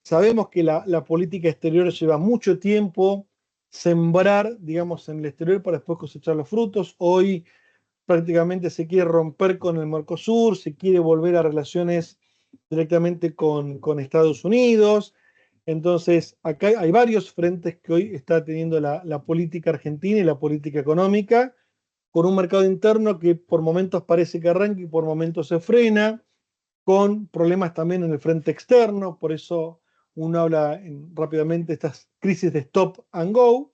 sabemos que la política exterior lleva mucho tiempo sembrar, digamos, en el exterior para después cosechar los frutos. Hoy prácticamente se quiere romper con el Mercosur, se quiere volver a relaciones directamente con Estados Unidos. Entonces, acá hay varios frentes que hoy está teniendo la política argentina y la política económica, con un mercado interno que por momentos parece que arranca y por momentos se frena, con problemas también en el frente externo, por eso uno habla rápidamente de estas crisis de stop and go,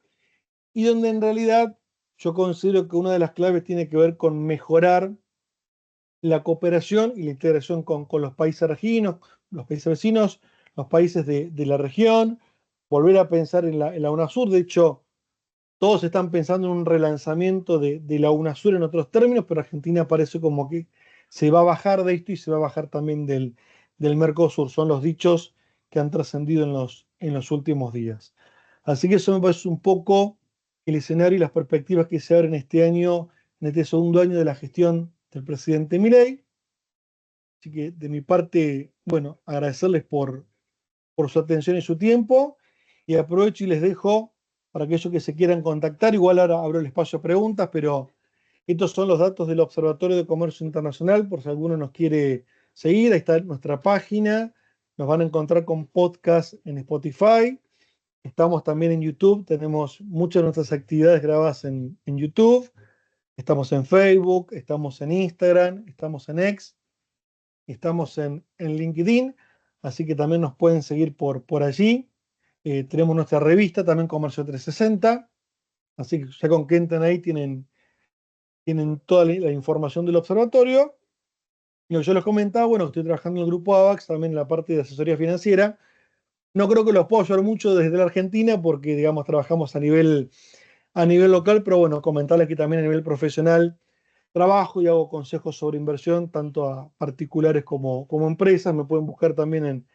y donde en realidad yo considero que una de las claves tiene que ver con mejorar la cooperación y la integración con los países los países vecinos, los países de la región, volver a pensar en la UNASUR. De hecho, todos están pensando en un relanzamiento de la UNASUR en otros términos, pero Argentina parece como que se va a bajar de esto y se va a bajar también del Mercosur. Son los dichos que han trascendido en los últimos días. Así que eso me parece un poco el escenario y las perspectivas que se abren este año, en este segundo año de la gestión del presidente Milei. Así que de mi parte, bueno, agradecerles por su atención y su tiempo, y aprovecho y les dejo para aquellos que se quieran contactar. Igual ahora abro el espacio a preguntas, pero estos son los datos del Observatorio de Comercio Internacional, por si alguno nos quiere seguir. Ahí está nuestra página, nos van a encontrar con podcast en Spotify. Estamos también en YouTube, tenemos muchas de nuestras actividades grabadas en YouTube. Estamos en Facebook, estamos en Instagram, estamos en X, estamos en LinkedIn, así que también nos pueden seguir por allí. Tenemos nuestra revista también, Comercio 360, así que ya con que entren ahí tienen toda la información del observatorio. Y yo les comentaba, bueno, estoy trabajando en el grupo AVAX, también en la parte de asesoría financiera. No creo que los pueda ayudar mucho desde la Argentina porque, digamos, trabajamos a nivel local, pero bueno, comentarles que también a nivel profesional trabajo y hago consejos sobre inversión, tanto a particulares como empresas. Me pueden buscar también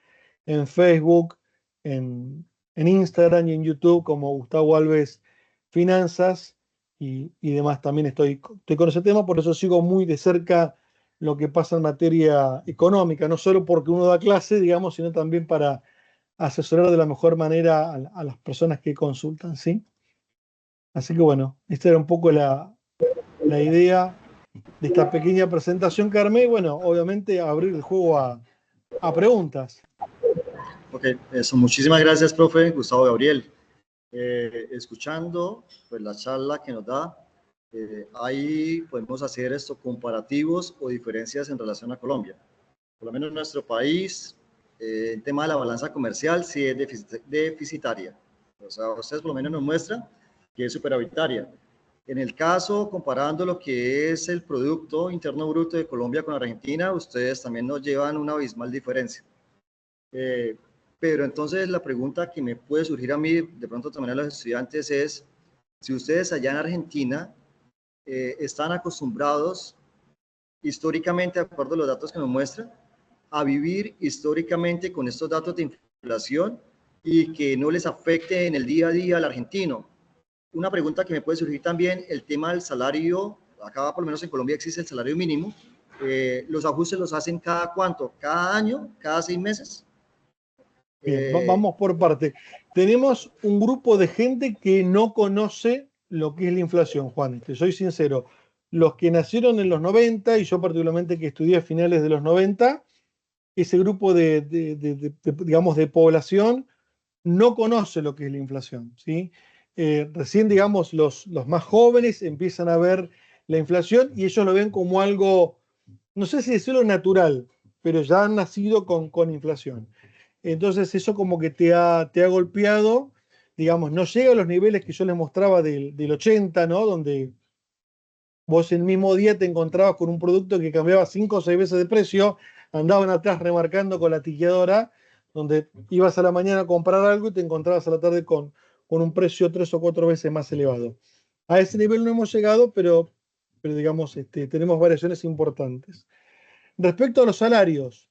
en Facebook, en Instagram y en YouTube como Gustavo Alves Finanzas y demás. También estoy con ese tema, por eso sigo muy de cerca lo que pasa en materia económica, no solo porque uno da clase, digamos, sino también para asesorar de la mejor manera a las personas que consultan, ¿sí? Así que bueno, esta era un poco la idea de esta pequeña presentación que armé. Bueno, obviamente abrir el juego a preguntas. Ok, eso, muchísimas gracias, profe Gustavo Gabriel. Escuchando pues, la charla que nos da, ahí podemos hacer esto, comparativos o diferencias en relación a Colombia. Por lo menos en nuestro país, el tema de la balanza comercial sí es deficitaria. O sea, ustedes por lo menos nos muestran que es superavitaria. En el caso, comparando lo que es el Producto Interno Bruto de Colombia con Argentina, ustedes también nos llevan una abismal diferencia. Pero entonces la pregunta que me puede surgir a mí, de pronto también a los estudiantes, es si ustedes allá en Argentina están acostumbrados históricamente, de acuerdo a los datos que nos muestran, a vivir históricamente con estos datos de inflación y que no les afecte en el día a día al argentino. Una pregunta que me puede surgir también, el tema del salario, acá por lo menos en Colombia existe el salario mínimo, los ajustes los hacen cada cuánto, cada año, cada 6 meses. Bien, vamos por parte. Tenemos un grupo de gente que no conoce lo que es la inflación, Juan. Te soy sincero. Los que nacieron en los 90, y yo particularmente que estudié a finales de los 90, ese grupo digamos, de población no conoce lo que es la inflación, ¿sí? Recién, digamos, los más jóvenes empiezan a ver la inflación y ellos lo ven como algo, no sé si decirlo natural, pero ya han nacido con inflación. Entonces eso como que te ha golpeado, digamos, no llega a los niveles que yo les mostraba del 80, ¿no? Donde vos el mismo día te encontrabas con un producto que cambiaba 5 o 6 veces de precio, andaban atrás remarcando con la tiqueadora, donde ibas a la mañana a comprar algo y te encontrabas a la tarde con un precio 3 o 4 veces más elevado. A ese nivel no hemos llegado, pero digamos, tenemos variaciones importantes. Respecto a los salarios,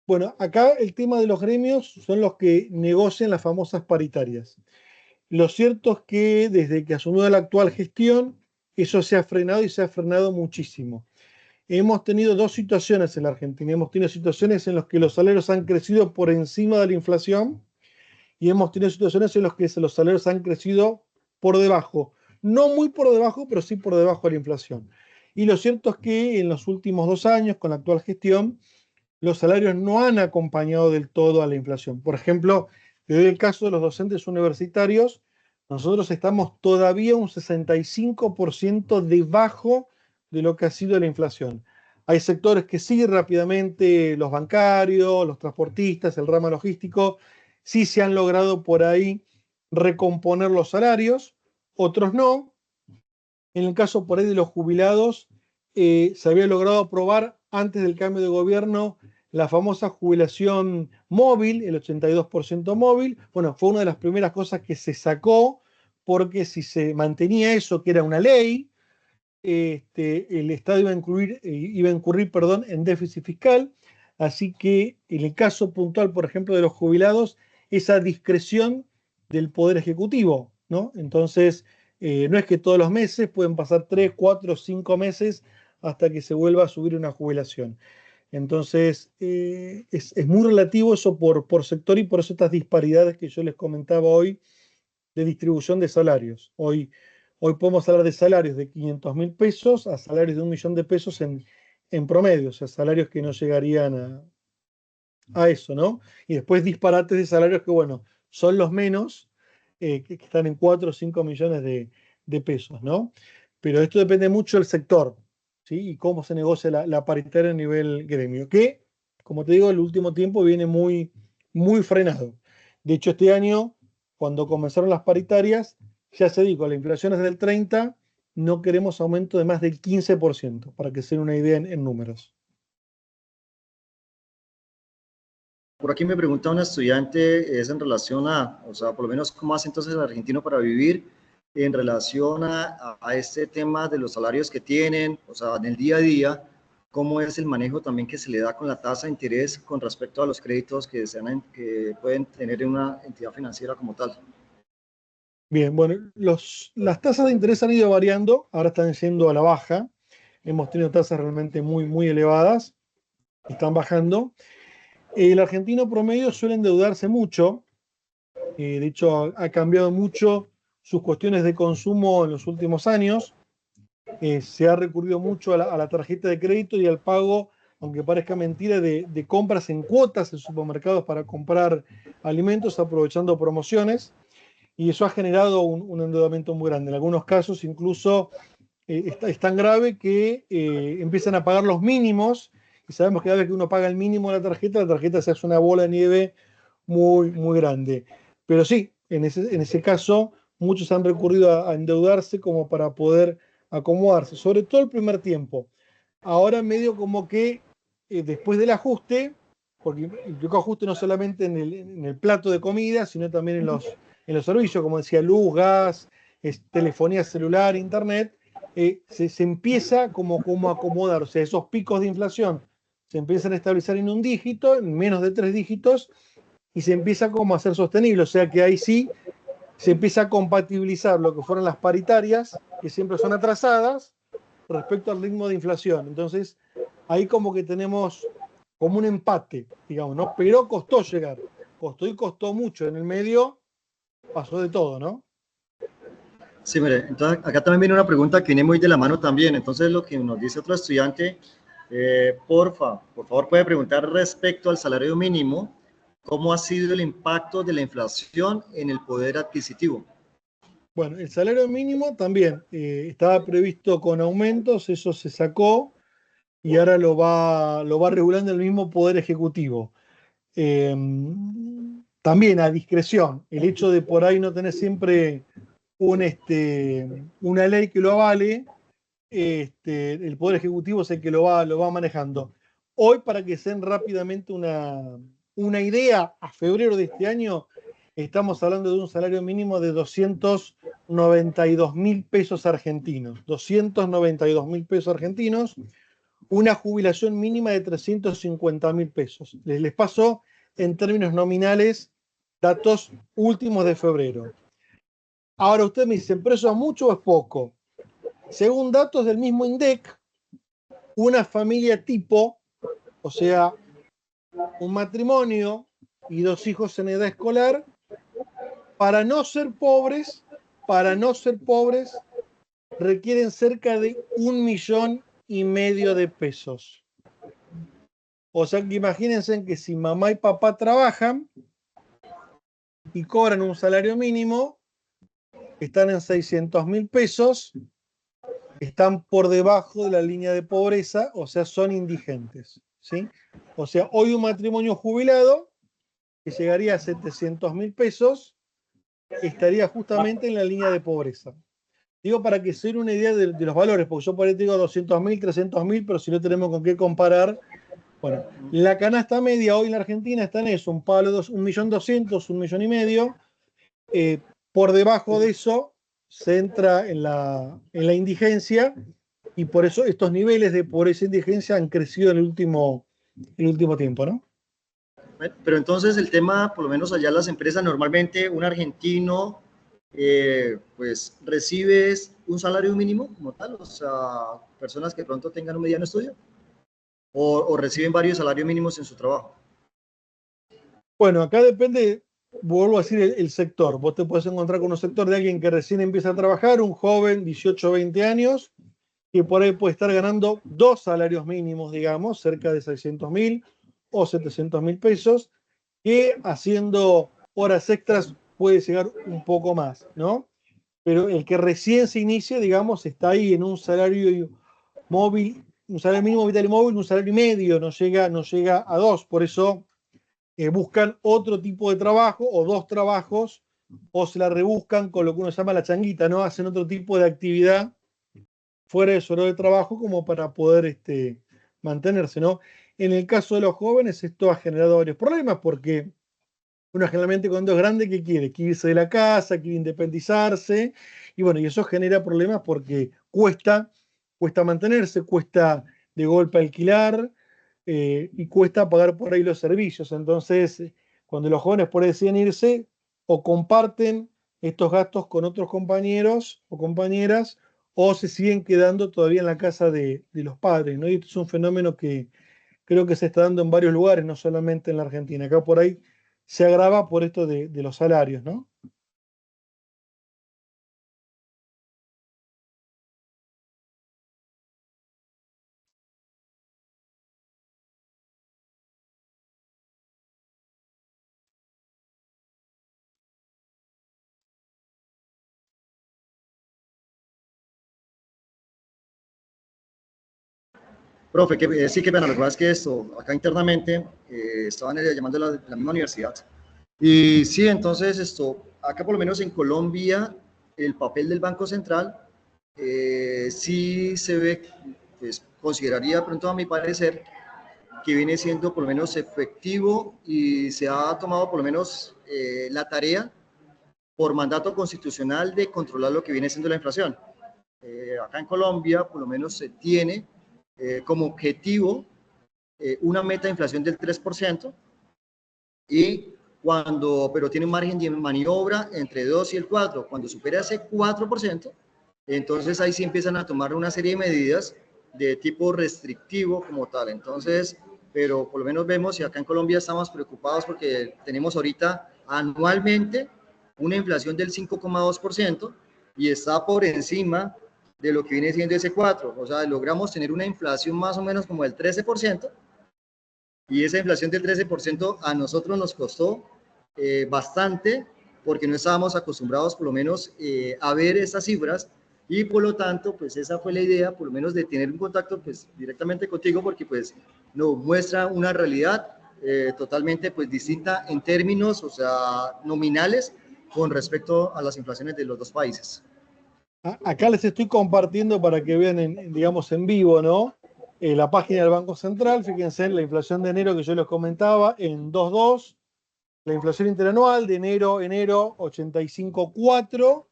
bueno, acá el tema de los gremios son los que negocian las famosas paritarias. Lo cierto es que desde que asumió la actual gestión, eso se ha frenado y se ha frenado muchísimo. Hemos tenido dos situaciones en la Argentina. Hemos tenido situaciones en las que los salarios han crecido por encima de la inflación y hemos tenido situaciones en las que los salarios han crecido por debajo. No muy por debajo, pero sí por debajo de la inflación. Y lo cierto es que en los últimos 2 años, con la actual gestión, los salarios no han acompañado del todo a la inflación. Por ejemplo, te doy el caso de los docentes universitarios. Nosotros estamos todavía un 65% debajo de lo que ha sido la inflación. Hay sectores que sí rápidamente, los bancarios, los transportistas, el ramo logístico, sí se han logrado por ahí recomponer los salarios, otros no. En el caso por ahí de los jubilados, se había logrado aprobar antes del cambio de gobierno la famosa jubilación móvil, el 82% móvil. Bueno, fue una de las primeras cosas que se sacó, porque si se mantenía eso, que era una ley, el Estado iba a incurrir, perdón, en déficit fiscal. Así que en el caso puntual, por ejemplo, de los jubilados, esa discreción del Poder Ejecutivo, ¿no? Entonces, no es que todos los meses, pueden pasar 3, 4, 5 meses hasta que se vuelva a subir una jubilación. Entonces, es muy relativo eso por sector y por eso estas disparidades que yo les comentaba hoy de distribución de salarios. Hoy podemos hablar de salarios de 500.000 pesos a salarios de 1 millón de pesos en promedio, o sea, salarios que no llegarían a eso, ¿no? Y después disparates de salarios que, bueno, son los menos, que están en 4 o 5 millones de pesos, ¿no? Pero esto depende mucho del sector, ¿sí? Y cómo se negocia la paritaria a nivel gremio, que, como te digo, el último tiempo viene muy, muy frenado. De hecho, este año, cuando comenzaron las paritarias, ya se dijo, la inflación es del 30%, no queremos aumento de más del 15%, para que se den una idea en números. Por aquí me pregunta un estudiante, es en relación a, o sea, por lo menos cómo hace entonces el argentino para vivir en relación a este tema de los salarios que tienen, o sea, en el día a día, cómo es el manejo también que se le da con la tasa de interés con respecto a los créditos que pueden tener en una entidad financiera como tal. Bien, bueno, las tasas de interés han ido variando, ahora están yendo a la baja. Hemos tenido tasas realmente muy, muy elevadas, están bajando. El argentino promedio suele endeudarse mucho, de hecho ha cambiado mucho sus cuestiones de consumo en los últimos años. Se ha recurrido mucho a la tarjeta de crédito y al pago, aunque parezca mentira, de compras en cuotas en supermercados para comprar alimentos aprovechando promociones. Y eso ha generado un endeudamiento muy grande. En algunos casos incluso es tan grave que empiezan a pagar los mínimos y sabemos que cada vez que uno paga el mínimo de la tarjeta se hace una bola de nieve muy, muy grande. Pero sí, en ese caso muchos han recurrido a endeudarse como para poder acomodarse, sobre todo el primer tiempo. Ahora medio como que después del ajuste, porque implica ajuste no solamente en el plato de comida, sino también en los servicios, como decía, luz, gas, telefonía celular, internet, se empieza como a acomodar, o sea, esos picos de inflación se empiezan a estabilizar en un dígito, en menos de 3 dígitos, y se empieza como a ser sostenible, o sea que ahí sí se empieza a compatibilizar lo que fueron las paritarias, que siempre son atrasadas, respecto al ritmo de inflación. Entonces, ahí como que tenemos como un empate, digamos, ¿no? Pero costó llegar, costó y costó mucho. En el medio pasó de todo, ¿no? Sí, mire, entonces acá también viene una pregunta que viene muy de la mano también. Entonces, lo que nos dice otro estudiante, por favor, puede preguntar respecto al salario mínimo, ¿cómo ha sido el impacto de la inflación en el poder adquisitivo? Bueno, el salario mínimo también estaba previsto con aumentos, eso se sacó y ahora lo va regulando el mismo Poder Ejecutivo. Eh, También a discreción, el hecho de por ahí no tener siempre una ley que lo avale, el Poder Ejecutivo es el que lo va manejando. Hoy, para que se den rápidamente una idea, a febrero de este año estamos hablando de un salario mínimo de 292.000 pesos argentinos. 292.000 pesos argentinos, una jubilación mínima de 350.000 pesos. Les paso en términos nominales datos últimos de febrero. Ahora usted me dice, ¿pero eso es mucho o es poco? Según datos del mismo INDEC, una familia tipo, o sea, un matrimonio y 2 hijos en edad escolar, para no ser pobres, requieren cerca de 1,5 millones de pesos. O sea que imagínense que si mamá y papá trabajan y cobran un salario mínimo, están en 600.000 pesos, están por debajo de la línea de pobreza, o sea, son indigentes, ¿sí? O sea, hoy un matrimonio jubilado que llegaría a 700.000 pesos estaría justamente en la línea de pobreza. Digo para que se den una idea de los valores, porque yo por ahí digo 200.000, 300.000, pero si no tenemos con qué comparar. Bueno, la canasta media hoy en la Argentina está en eso, un palo de 1.200.000, 1,5 millones. Por debajo de eso se entra en la indigencia y por eso estos niveles de pobreza e indigencia han crecido en el último tiempo, ¿no? Pero entonces el tema, por lo menos allá las empresas, normalmente un argentino pues recibe un salario mínimo como tal, o sea, personas que pronto tengan un mediano estudio, o reciben varios salarios mínimos en su trabajo. Bueno, acá depende, vuelvo a decir, el sector. Vos te puedes encontrar con un sector de alguien que recién empieza a trabajar, un joven, 18 o 20 años, que por ahí puede estar ganando 2 salarios mínimos, digamos, cerca de 600.000 o 700.000 pesos, que haciendo horas extras puede llegar un poco más, ¿no? Pero el que recién se inicia, digamos, está ahí en un salario móvil, un salario mínimo vital y móvil, un salario y medio, no llega a 2. Por eso buscan otro tipo de trabajo o 2 trabajos, o se la rebuscan con lo que uno llama la changuita, ¿no? Hacen otro tipo de actividad fuera de su hora de trabajo como para poder mantenerse, ¿no? En el caso de los jóvenes, esto ha generado varios problemas porque uno generalmente cuando es grande, ¿qué quiere? Quiere irse de la casa, quiere independizarse, y bueno, y eso genera problemas porque cuesta mantenerse, cuesta de golpe alquilar, y cuesta pagar por ahí los servicios. Entonces, cuando los jóvenes por ahí deciden irse, o comparten estos gastos con otros compañeros o compañeras, o se siguen quedando todavía en la casa de los padres, ¿no? Y esto es un fenómeno que creo que se está dando en varios lugares, no solamente en la Argentina. Acá por ahí se agrava por esto de los salarios, ¿no? Profe, sí que pena, lo que pasa es que esto, acá internamente, estaban llamando a la misma universidad. Y sí, entonces acá por lo menos en Colombia, el papel del Banco Central sí se ve, pues consideraría pronto a mi parecer, que viene siendo por lo menos efectivo y se ha tomado por lo menos la tarea por mandato constitucional de controlar lo que viene siendo la inflación. Acá en Colombia por lo menos se tiene como objetivo una meta de inflación del 3% y pero tiene un margen de maniobra entre 2 y el 4. Cuando supera ese 4%, entonces ahí sí empiezan a tomar una serie de medidas de tipo restrictivo como tal. Entonces, pero por lo menos vemos y acá en Colombia estamos preocupados porque tenemos ahorita anualmente una inflación del 5,2% y está por encima de lo que viene siendo ese 4. O sea, logramos tener una inflación más o menos como del 13%, Y esa inflación del 13% a nosotros nos costó bastante, porque no estábamos acostumbrados por lo menos a ver estas cifras, y por lo tanto, pues esa fue la idea, por lo menos de tener un contacto pues directamente contigo, porque pues nos muestra una realidad totalmente pues distinta en términos, o sea, nominales, con respecto a las inflaciones de los dos países. Acá les estoy compartiendo para que vean, digamos, en vivo, ¿no? La página del Banco Central. Fíjense en la inflación de enero que yo les comentaba, en 2,2. La inflación interanual de enero 85,4.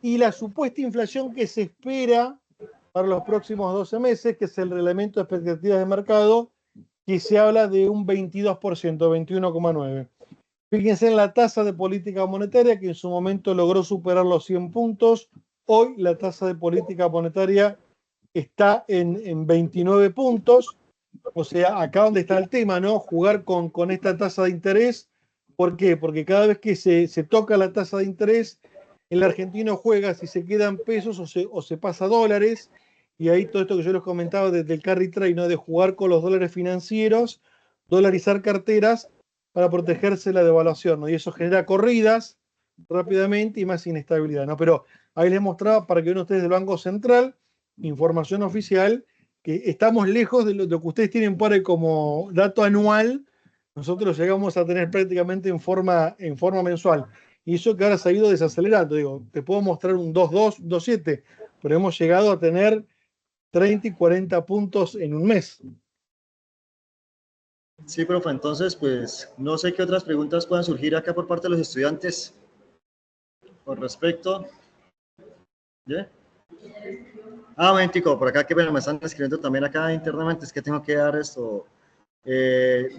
Y la supuesta inflación que se espera para los próximos 12 meses, que es el reglamento de expectativas de mercado, que se habla de un 22%, 21,9. Fíjense en la tasa de política monetaria, que en su momento logró superar los 100 puntos. Hoy la tasa de política monetaria está en 29 puntos. O sea, acá donde está el tema, ¿no? Jugar con esta tasa de interés. ¿Por qué? Porque cada vez que se toca la tasa de interés, el argentino juega si se quedan pesos o se pasa a dólares. Y ahí todo esto que yo les comentaba desde el carry trade, ¿no? De jugar con los dólares financieros, dolarizar carteras para protegerse de la devaluación, ¿no? Y eso genera corridas rápidamente y más inestabilidad, ¿no? Pero ahí les mostraba para que vean ustedes del Banco Central, información oficial, que estamos lejos de lo que ustedes tienen por ahí como dato anual. Nosotros llegamos a tener prácticamente en forma mensual. Y eso que ahora se ha ido desacelerando. Digo, te puedo mostrar un 2,2, 2,7, pero hemos llegado a tener 30 y 40 puntos en un mes. Sí, profe, entonces, pues, no sé qué otras preguntas puedan surgir acá por parte de los estudiantes con respecto. ¿Yeah? Un momentico, por acá que me están escribiendo también acá internamente, es que tengo que dar esto.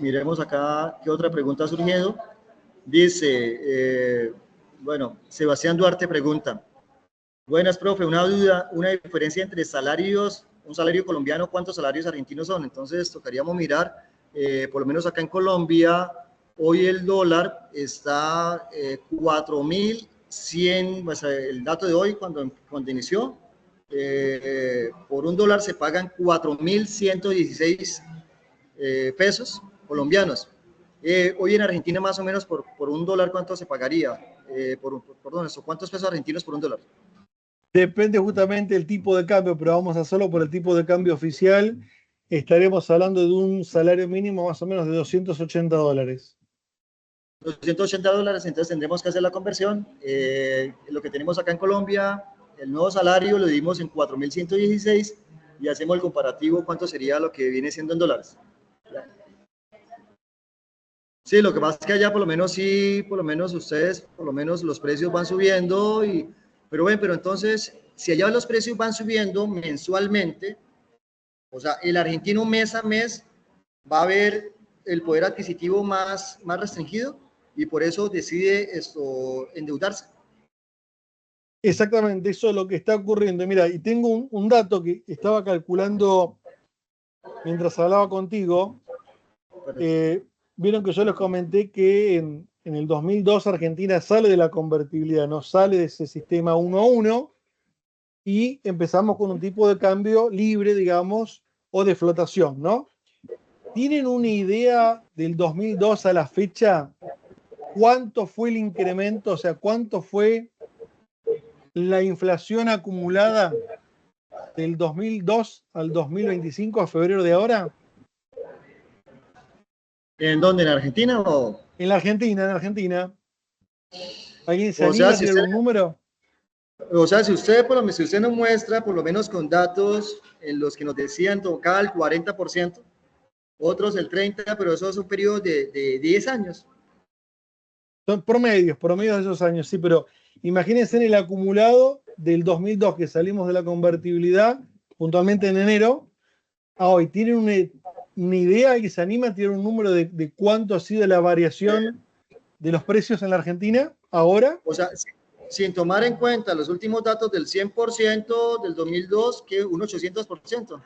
Miremos acá qué otra pregunta ha surgido. Dice, bueno, Sebastián Duarte pregunta, buenas, profe, una duda, una diferencia entre salarios, un salario colombiano, ¿cuántos salarios argentinos son? Entonces tocaríamos mirar, por lo menos acá en Colombia, hoy el dólar está 4.100, pues, el dato de hoy cuando inició, por un dólar se pagan 4.116 pesos colombianos. Hoy en Argentina más o menos por un dólar, ¿cuánto se pagaría? Perdón, ¿cuántos pesos argentinos por un dólar? Depende justamente del tipo de cambio, pero vamos a hacerlo por el tipo de cambio oficial. Estaremos hablando de un salario mínimo más o menos de $280. $280, entonces tendremos que hacer la conversión. Lo que tenemos acá en Colombia, el nuevo salario lo dimos en 4.116 y hacemos el comparativo, ¿cuánto sería lo que viene siendo en dólares? Sí, lo que pasa es que allá por lo menos sí, por lo menos ustedes, por lo menos los precios van subiendo, pero bueno, pero entonces, si allá los precios van subiendo mensualmente, o sea, el argentino mes a mes va a ver el poder adquisitivo más restringido y por eso decide endeudarse. Exactamente, eso es lo que está ocurriendo. Mira, y tengo un dato que estaba calculando mientras hablaba contigo. Vieron que yo les comenté que en el 2002 Argentina sale de la convertibilidad, no sale de ese sistema 1-1 y empezamos con un tipo de cambio libre, digamos, o de flotación, ¿no? ¿Tienen una idea del 2002 a la fecha cuánto fue el incremento, o sea, cuánto fue la inflación acumulada del 2002 al 2025 a febrero de ahora? ¿En dónde? ¿En Argentina o...? En la Argentina, en Argentina. ¿Alguien se O sea, anima a tirar un número? si usted nos muestra, por lo menos con datos en los que nos decían tocaba el 40%, otros el 30%, pero esos son periodos de 10 años. Son promedios de esos años, sí, pero imagínense en el acumulado del 2002 que salimos de la convertibilidad, puntualmente en enero, a hoy. ¿Tienen una idea que se anima a tirar un número de cuánto ha sido la variación de los precios en la Argentina ahora? O sea, sin tomar en cuenta los últimos datos del 100% del 2002, que un 800%.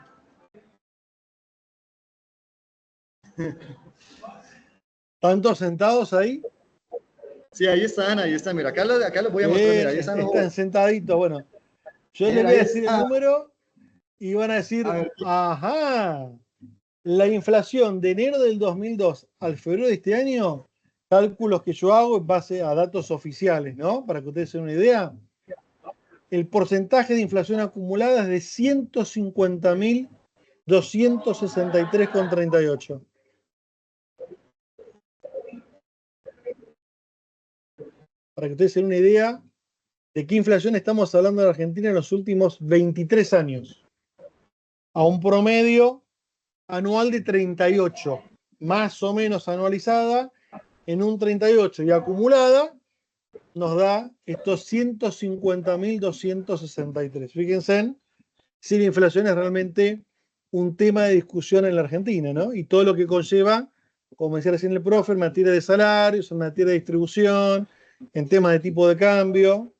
¿Tantos sentados ahí? Sí, ahí están. Mira, acá los voy a mostrar. Mira, ahí están. Están sentaditos. Bueno, yo les Mira, voy a ahí decir el está. número y van a decir, A ver, ajá. La inflación de enero del 2002 al febrero de este año, cálculos que yo hago en base a datos oficiales, ¿no? Para que ustedes se den una idea, el porcentaje de inflación acumulada es de 150.263,38. Para que ustedes se den una idea de qué inflación estamos hablando de Argentina en los últimos 23 años. A un promedio anual de 38, más o menos anualizada en un 38 y acumulada nos da estos 150.263. Fíjense si la inflación es realmente un tema de discusión en la Argentina, ¿no? Y todo lo que conlleva, como decía recién el profe, en materia de salarios, en materia de distribución, en temas de tipo de cambio.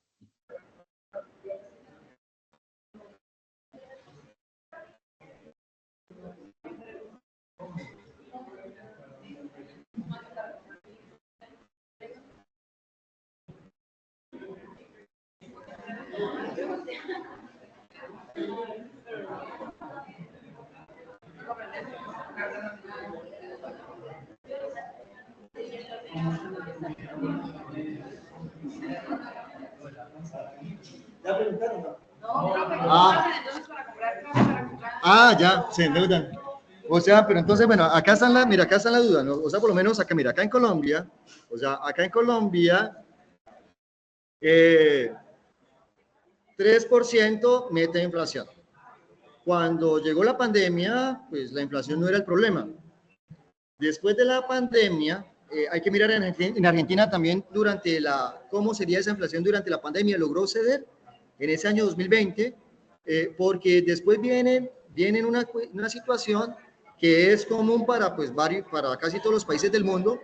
Ya, se endeudan. O sea, pero entonces, bueno, acá está la, mira, acá está la duda, ¿no? O sea, por lo menos acá, mira, acá en Colombia, o sea, acá en Colombia, 3% meta de inflación. Cuando llegó la pandemia, pues la inflación no era el problema. Después de la pandemia, hay que mirar en Argentina también durante cómo sería esa inflación durante la pandemia, logró ceder en ese año 2020, porque después viene una situación que es común para casi todos los países del mundo,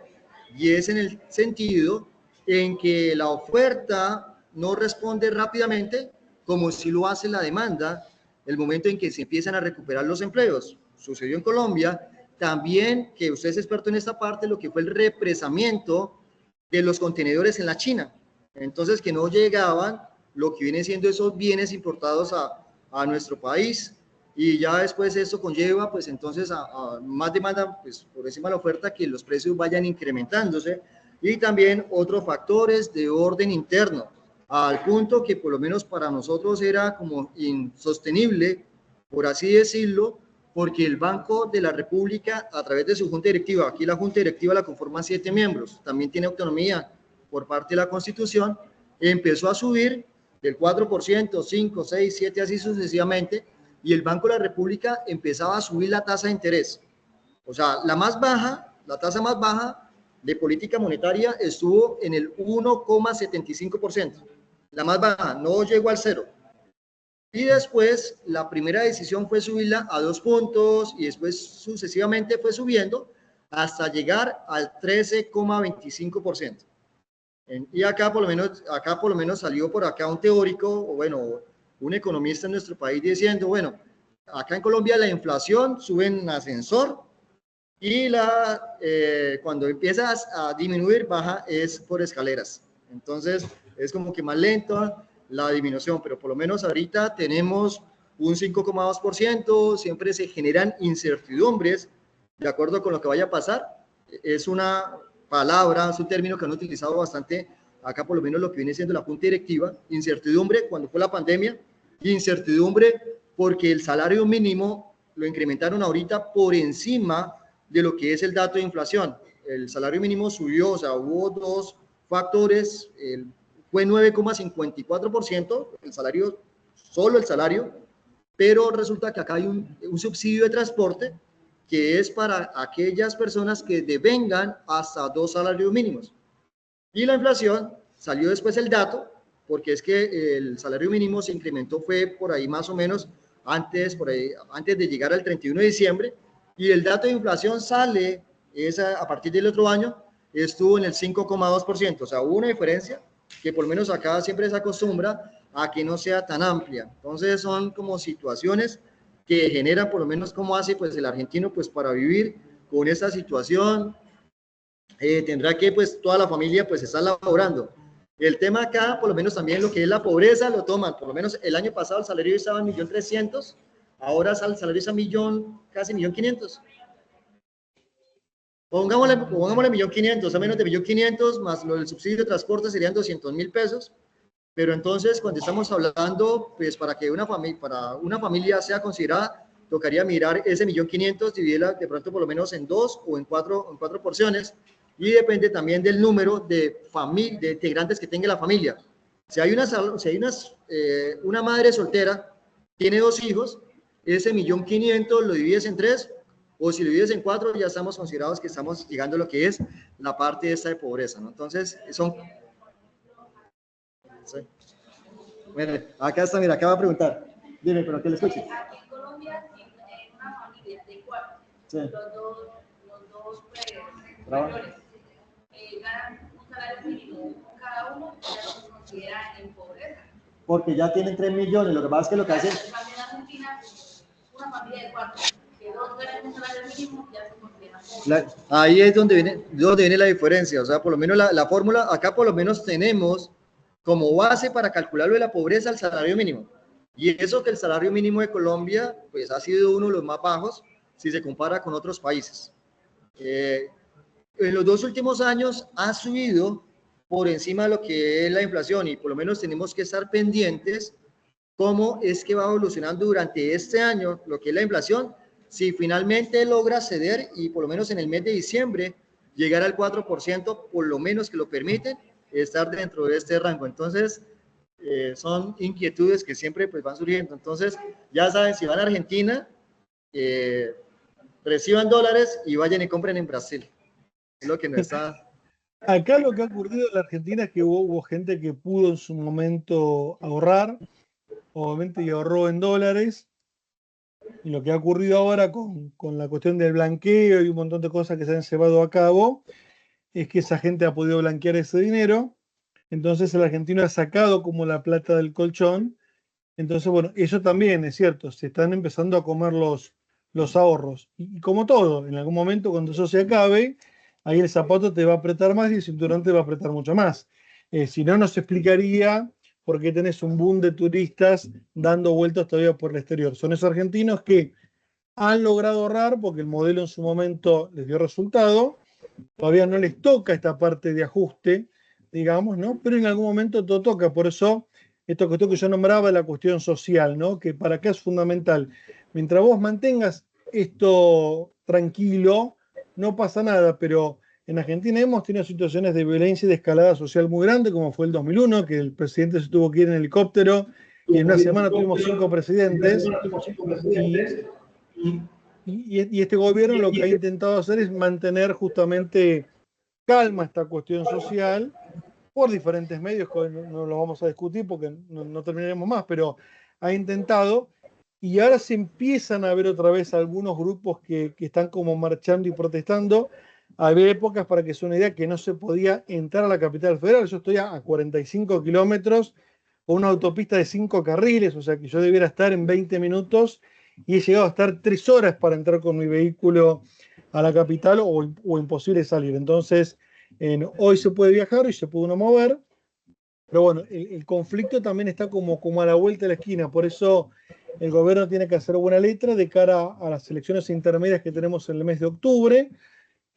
y es en el sentido en que la oferta no responde rápidamente como si lo hace la demanda el momento en que se empiezan a recuperar los empleos. Sucedió en Colombia también, que usted es experto en esta parte, lo que fue el represamiento de los contenedores en la China. Entonces, que no llegaban lo que vienen siendo esos bienes importados a nuestro país, y ya después esto conlleva, pues entonces, a más demanda, pues por encima de la oferta, que los precios vayan incrementándose, y también otros factores de orden interno, al punto que por lo menos para nosotros era como insostenible, por así decirlo, porque el Banco de la República, a través de su junta directiva, aquí la junta directiva la conforman 7 miembros, también tiene autonomía por parte de la Constitución, empezó a subir del 4%, 5, 6, 7, así sucesivamente, y el Banco de la República empezaba a subir la tasa de interés. O sea, la tasa más baja de política monetaria estuvo en el 1,75%. La más baja, no llegó al cero. Y después la primera decisión fue subirla a 2 puntos, y después sucesivamente fue subiendo hasta llegar al 13,25%. Y acá por lo menos salió por acá un teórico, o bueno, un economista en nuestro país diciendo, bueno, acá en Colombia la inflación sube en ascensor, y cuando empiezas a disminuir, baja es por escaleras. Entonces es como que más lenta la disminución, pero por lo menos ahorita tenemos un 5,2%, siempre se generan incertidumbres de acuerdo con lo que vaya a pasar. Es una palabra, es un término que han utilizado bastante acá, por lo menos lo que viene siendo la junta directiva, incertidumbre cuando fue la pandemia, incertidumbre porque el salario mínimo lo incrementaron ahorita por encima de lo que es el dato de inflación. El salario mínimo subió, o sea, hubo dos factores, fue 9,54% el salario, solo el salario, pero resulta que acá hay un subsidio de transporte que es para aquellas personas que devengan hasta 2 salarios mínimos. Y la inflación, salió después el dato, porque es que el salario mínimo se incrementó, fue por ahí más o menos antes de llegar al 31 de diciembre, y el dato de inflación sale a partir del otro año, estuvo en el 5,2%, o sea, hubo una diferencia que por lo menos acá siempre se acostumbra a que no sea tan amplia. Entonces son como situaciones que generan, por lo menos cómo hace pues el argentino pues para vivir con esta situación. Tendrá que pues toda la familia pues estar laborando. El tema acá, por lo menos también lo que es la pobreza, lo toman, por lo menos el año pasado el salario estaba en 1.300.000, ahora el salario está casi 1.500.000. pongámosle 1.500.000, a menos de 1.500.000, más lo del subsidio de transporte serían 200.000 pesos. Pero entonces, cuando estamos hablando, pues para que una familia sea considerada, tocaría mirar ese 1.500.000, dividirla de pronto por lo menos en 2 o en cuatro porciones, y depende también del número de integrantes que tenga la familia. Si hay una madre soltera, tiene 2 hijos, ese 1.500.000 lo divides en 3, o si lo divides en 4, ya estamos considerados que estamos llegando a lo que es la parte esta de pobreza, ¿no? Entonces, son... Sí. Bueno, acá está, mira, acá va a preguntar. Dime, pero que le escuche. Aquí en Colombia, en una familia de 4, sí. los dos mayores ganan un salario mínimo cada uno, ya no se considera en pobreza. Porque ya tienen 3 millones, lo que pasa es que lo que hacen... En Argentina, una familia de 4, que 2 ganan un salario mínimo, ya se considera pobreza. Ahí es donde viene la diferencia, o sea, por lo menos la fórmula, acá por lo menos tenemos como base para calcularlo de la pobreza el salario mínimo. Y eso que el salario mínimo de Colombia, pues ha sido uno de los más bajos si se compara con otros países. En los 2 últimos años ha subido por encima de lo que es la inflación, y por lo menos tenemos que estar pendientes cómo es que va evolucionando durante este año lo que es la inflación, si finalmente logra ceder y por lo menos en el mes de diciembre llegar al 4%, por lo menos que lo permiten estar dentro de este rango. Entonces, son inquietudes que siempre pues, van surgiendo. Entonces, ya saben, si van a Argentina, reciban dólares y vayan y compren en Brasil. Es lo que no está... Acá lo que ha ocurrido en la Argentina es que hubo gente que pudo en su momento ahorrar, obviamente, y ahorró en dólares. Y lo que ha ocurrido ahora con la cuestión del blanqueo y un montón de cosas que se han llevado a cabo, es que esa gente ha podido blanquear ese dinero. Entonces el argentino ha sacado como la plata del colchón. Entonces, bueno, eso también es cierto, se están empezando a comer los ahorros. Y como todo, en algún momento cuando eso se acabe, ahí el zapato te va a apretar más y el cinturón te va a apretar mucho más. Si no, no se explicaría por qué tenés un boom de turistas dando vueltas todavía por el exterior. Son esos argentinos que han logrado ahorrar porque el modelo en su momento les dio resultado. Todavía no les toca esta parte de ajuste, digamos, ¿no? Pero en algún momento todo toca. Por eso, esta cuestión que yo nombraba, la cuestión social, ¿no? Que para acá es fundamental. Mientras vos mantengas esto tranquilo, no pasa nada, pero en Argentina hemos tenido situaciones de violencia y de escalada social muy grande, como fue el 2001, que el presidente se tuvo que ir en helicóptero y en una semana tuvimos 5 presidentes. Y este gobierno lo que ha intentado hacer es mantener justamente calma esta cuestión social por diferentes medios, que no lo vamos a discutir porque no terminaremos más, pero ha intentado, y ahora se empiezan a ver otra vez algunos grupos que están como marchando y protestando. Había épocas, para que sea una idea, que no se podía entrar a la capital federal. Yo estoy a 45 kilómetros con una autopista de 5 carriles, o sea que yo debiera estar en 20 minutos y he llegado a estar 3 horas para entrar con mi vehículo a la capital o imposible salir. Entonces, hoy se puede viajar, hoy se puede uno mover, pero bueno, el conflicto también está como a la vuelta de la esquina. Por eso el gobierno tiene que hacer buena letra de cara a las elecciones intermedias que tenemos en el mes de octubre.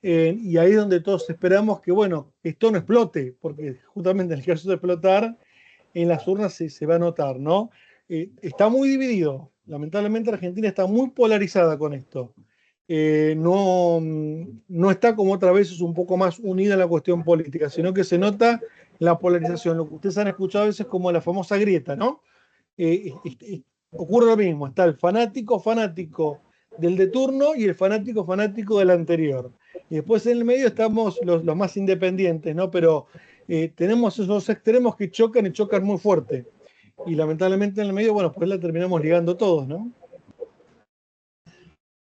Y ahí es donde todos esperamos que, bueno, esto no explote, porque justamente en el caso de explotar, en las urnas se va a notar, ¿no? Está muy dividido. Lamentablemente Argentina está muy polarizada con esto. No está como otras veces un poco más unida en la cuestión política, sino que se nota la polarización, lo que ustedes han escuchado a veces como la famosa grieta, ¿no? Ocurre lo mismo, está el fanático del de turno y el fanático del anterior. Y después en el medio estamos los más independientes, ¿no? Pero tenemos esos dos extremos que chocan y chocan muy fuerte. Y lamentablemente en el medio, bueno, pues la terminamos ligando todos, ¿no?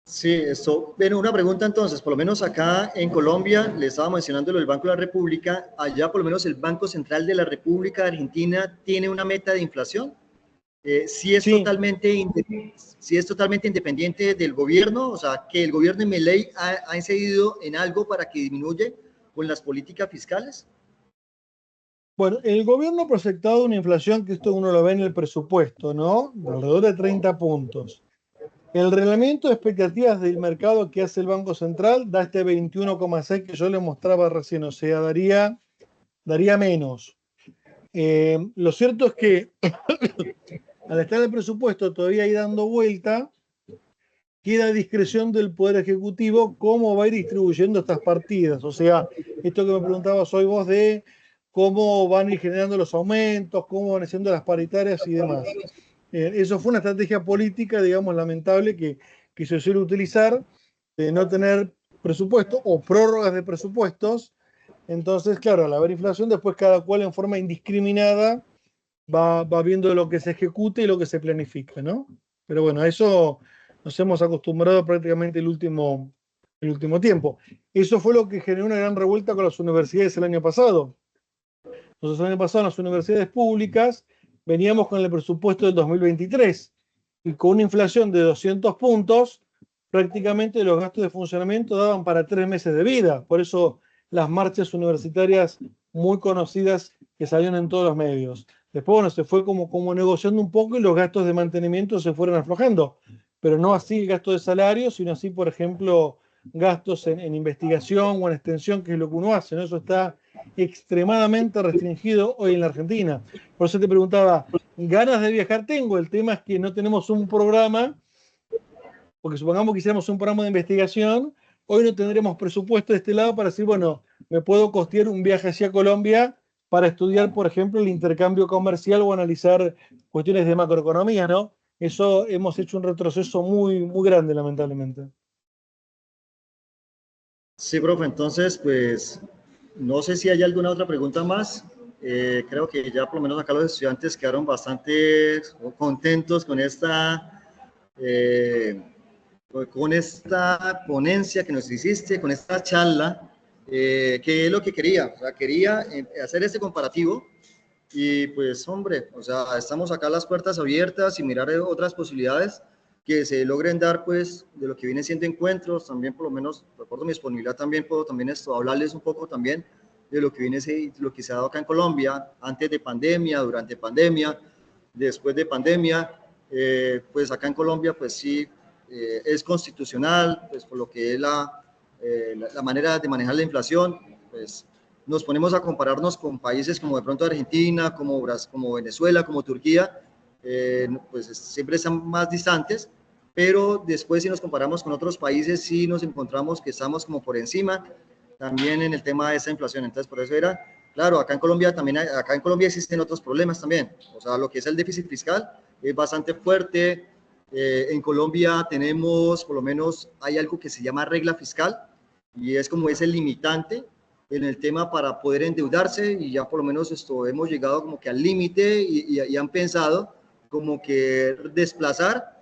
Sí, esto, bueno, una pregunta entonces, por lo menos acá en Colombia, le estaba mencionando lo del Banco de la República, allá por lo menos el Banco Central de la República de Argentina tiene una meta de inflación. Sí es, Sí. sí es totalmente independiente del gobierno, o sea, que el gobierno de Milei ha incidido en algo para que disminuya con las políticas fiscales. Bueno, el gobierno ha proyectado una inflación que esto uno lo ve en el presupuesto, ¿no? De alrededor de 30 puntos. El reglamento de expectativas del mercado que hace el Banco Central da este 21,6 que yo le mostraba recién, o sea, daría menos. Lo cierto es que al estar el presupuesto todavía ahí dando vuelta, queda a discreción del Poder Ejecutivo cómo va a ir distribuyendo estas partidas. O sea, esto que me preguntabas hoy vos de cómo van a ir generando los aumentos, cómo van haciendo las paritarias y demás. Eso fue una estrategia política, digamos, lamentable que se suele utilizar, de no tener presupuesto o prórrogas de presupuestos. Entonces, claro, al haber inflación, después cada cual en forma indiscriminada va viendo lo que se ejecuta y lo que se planifica, ¿no? Pero bueno, a eso nos hemos acostumbrado prácticamente el último tiempo. Eso fue lo que generó una gran revuelta con las universidades el año pasado. Entonces, el año pasado en las universidades públicas veníamos con el presupuesto del 2023 y con una inflación de 200 puntos, prácticamente los gastos de funcionamiento daban para 3 meses de vida. Por eso las marchas universitarias muy conocidas que salieron en todos los medios. Después, bueno, se fue como negociando un poco y los gastos de mantenimiento se fueron aflojando, pero no así el gasto de salario, sino así, por ejemplo, gastos en investigación o en extensión, que es lo que uno hace, ¿no? Eso está extremadamente restringido hoy en la Argentina. Por eso te preguntaba, ¿ganas de viajar tengo? El tema es que no tenemos un programa, porque supongamos que hiciéramos un programa de investigación, hoy no tendremos presupuesto de este lado para decir, bueno, me puedo costear un viaje hacia Colombia para estudiar, por ejemplo, el intercambio comercial o analizar cuestiones de macroeconomía, ¿no? Eso hemos hecho un retroceso muy, muy grande, lamentablemente. Sí, profe, entonces, pues, no sé si hay alguna otra pregunta más. Creo que ya por lo menos acá los estudiantes quedaron bastante contentos eh, con esta ponencia que nos hiciste, con esta charla, que es lo que quería. O sea, quería hacer este comparativo y pues, hombre, o sea, estamos acá las puertas abiertas y mirar otras posibilidades que se logren dar, pues, de lo que viene siendo encuentros. También, por lo menos, recuerdo mi disponibilidad, también puedo también hablarles un poco también de lo que lo que se ha dado acá en Colombia, antes de pandemia, durante pandemia, después de pandemia. Pues acá en Colombia, pues sí, es constitucional, pues por lo que es la manera de manejar la inflación, pues nos ponemos a compararnos con países como de pronto Argentina, como Venezuela, como Turquía, pues siempre están más distantes, pero después si nos comparamos con otros países, sí nos encontramos que estamos como por encima también en el tema de esa inflación. Entonces, por eso era, claro, acá en Colombia también, acá en Colombia existen otros problemas también. O sea, lo que es el déficit fiscal es bastante fuerte. En Colombia tenemos, por lo menos, hay algo que se llama regla fiscal y es como ese limitante en el tema para poder endeudarse y ya por lo menos hemos llegado como que al límite y han pensado como que desplazar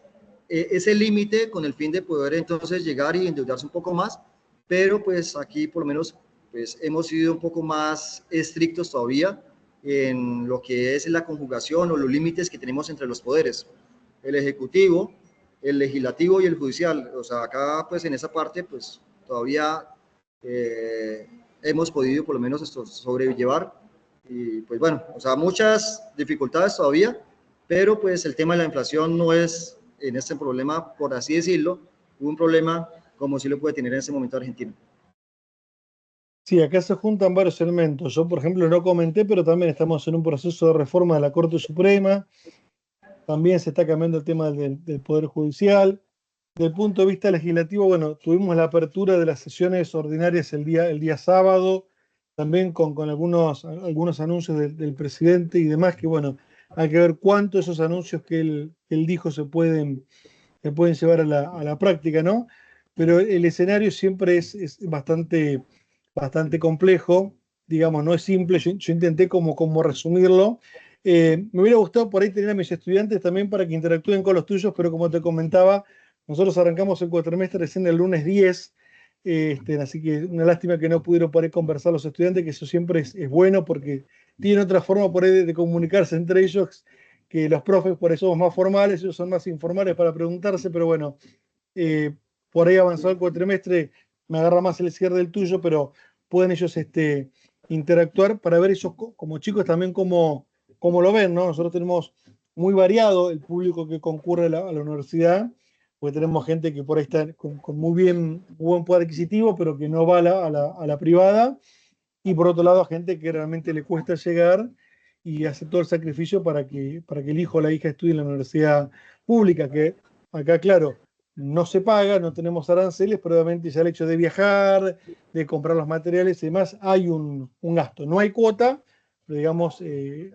ese límite con el fin de poder entonces llegar y endeudarse un poco más, pero pues aquí por lo menos pues hemos sido un poco más estrictos todavía en lo que es la conjugación o los límites que tenemos entre los poderes, el ejecutivo, el legislativo y el judicial. O sea, acá pues en esa parte pues todavía hemos podido por lo menos sobrellevar y pues bueno, o sea, muchas dificultades todavía, pero pues el tema de la inflación no es en este problema, por así decirlo, un problema como si lo puede tener en este momento Argentina. Sí, acá se juntan varios elementos. Yo, por ejemplo, no comenté, pero también estamos en un proceso de reforma de la Corte Suprema. También se está cambiando el tema del Poder Judicial. Desde el punto de vista legislativo, bueno, tuvimos la apertura de las sesiones ordinarias el día sábado, también con algunos anuncios del presidente y demás, que bueno, hay que ver cuánto esos anuncios que él dijo se pueden llevar a la práctica, ¿no? Pero el escenario siempre es bastante complejo, digamos, no es simple. Yo intenté como resumirlo. Me hubiera gustado por ahí tener a mis estudiantes también para que interactúen con los tuyos, pero como te comentaba, nosotros arrancamos el cuatrimestre recién el lunes 10, así que una lástima que no pudieron por ahí conversar los estudiantes, que eso siempre es bueno porque tienen otra forma por ahí de comunicarse entre ellos, que los profes por eso somos más formales, ellos son más informales para preguntarse, pero bueno, eh, por ahí avanzado el cuatrimestre, me agarra más el cierre del tuyo, pero pueden ellos interactuar para ver ellos como chicos también cómo lo ven, ¿no? Nosotros tenemos muy variado el público que concurre a la universidad, porque tenemos gente que por ahí está con muy buen poder adquisitivo, pero que no va a la privada, y por otro lado, a gente que realmente le cuesta llegar y hace todo el sacrificio para que el hijo o la hija estudie en la universidad pública, que acá, claro, no se paga, no tenemos aranceles, pero obviamente ya el hecho de viajar, de comprar los materiales y demás, hay un gasto. No hay cuota, pero digamos,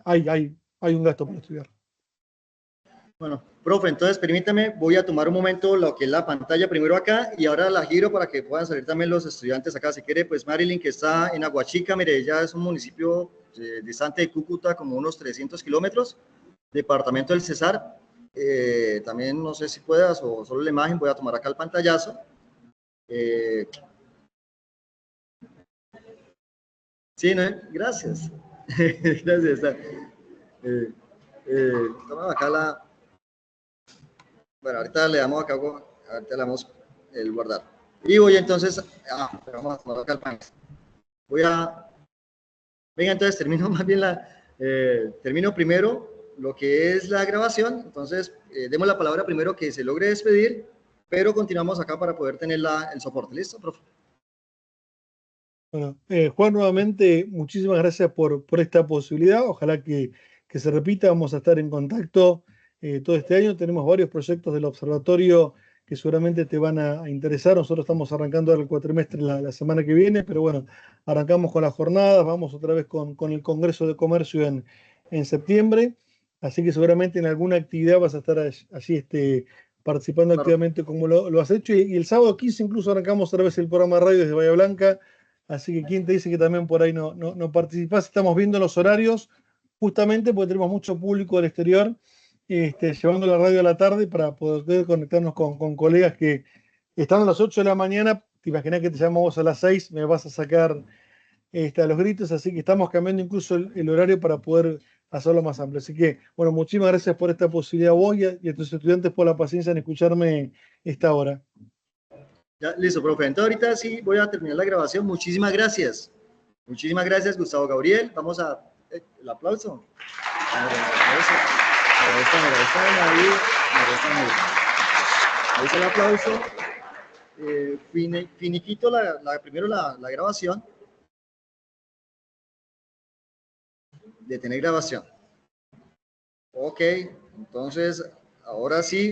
hay un gasto para estudiar. Bueno, profe, entonces permítame, voy a tomar un momento lo que es la pantalla primero acá y ahora la giro para que puedan salir también los estudiantes acá. Si quiere, pues Marilyn, que está en Aguachica, mire, ella es un municipio distante de Cúcuta, como unos 300 kilómetros, departamento del Cesar. También no sé si puedas o solo la imagen, voy a tomar acá el pantallazo. Sí, ¿no? Gracias. Gracias. Toma acá la... Bueno, ahorita le damos acá, ahorita le damos el guardar. Y voy entonces, vamos a tomar acá el pan. Voy a, venga, entonces termino más bien termino primero lo que es la grabación. Entonces, demos la palabra primero que se logre despedir, pero continuamos acá para poder tener el soporte. ¿Listo, profe? Bueno, Juan, nuevamente, muchísimas gracias por esta posibilidad. Ojalá que se repita. Vamos a estar en contacto todo este año. Tenemos varios proyectos del observatorio que seguramente te van a interesar. Nosotros estamos arrancando el cuatrimestre la semana que viene, pero bueno, arrancamos con las jornadas, vamos otra vez con el Congreso de Comercio en septiembre. Así que seguramente en alguna actividad vas a estar allí participando Claro. activamente como lo has hecho. Y el sábado 15 incluso arrancamos otra vez el programa de radio desde Bahía Blanca. Así que quién te dice que también por ahí no participás. Estamos viendo los horarios justamente porque tenemos mucho público del exterior llevando la radio a la tarde para poder conectarnos con colegas que están a las 8 de la mañana. Te imaginas que te llamamos a las 6, me vas a sacar a los gritos. Así que estamos cambiando incluso el horario para poder hacerlo más amplio. Así que, bueno, muchísimas gracias por esta posibilidad vos y a tus estudiantes por la paciencia en escucharme esta hora. Ya, listo, profe. Entonces ahorita sí voy a terminar la grabación. Muchísimas gracias. Muchísimas gracias, Gustavo Gabriel. Vamos a... el aplauso. Ahí está el aplauso. Finiquito primero la grabación. Detener grabación. Ok, entonces ahora sí.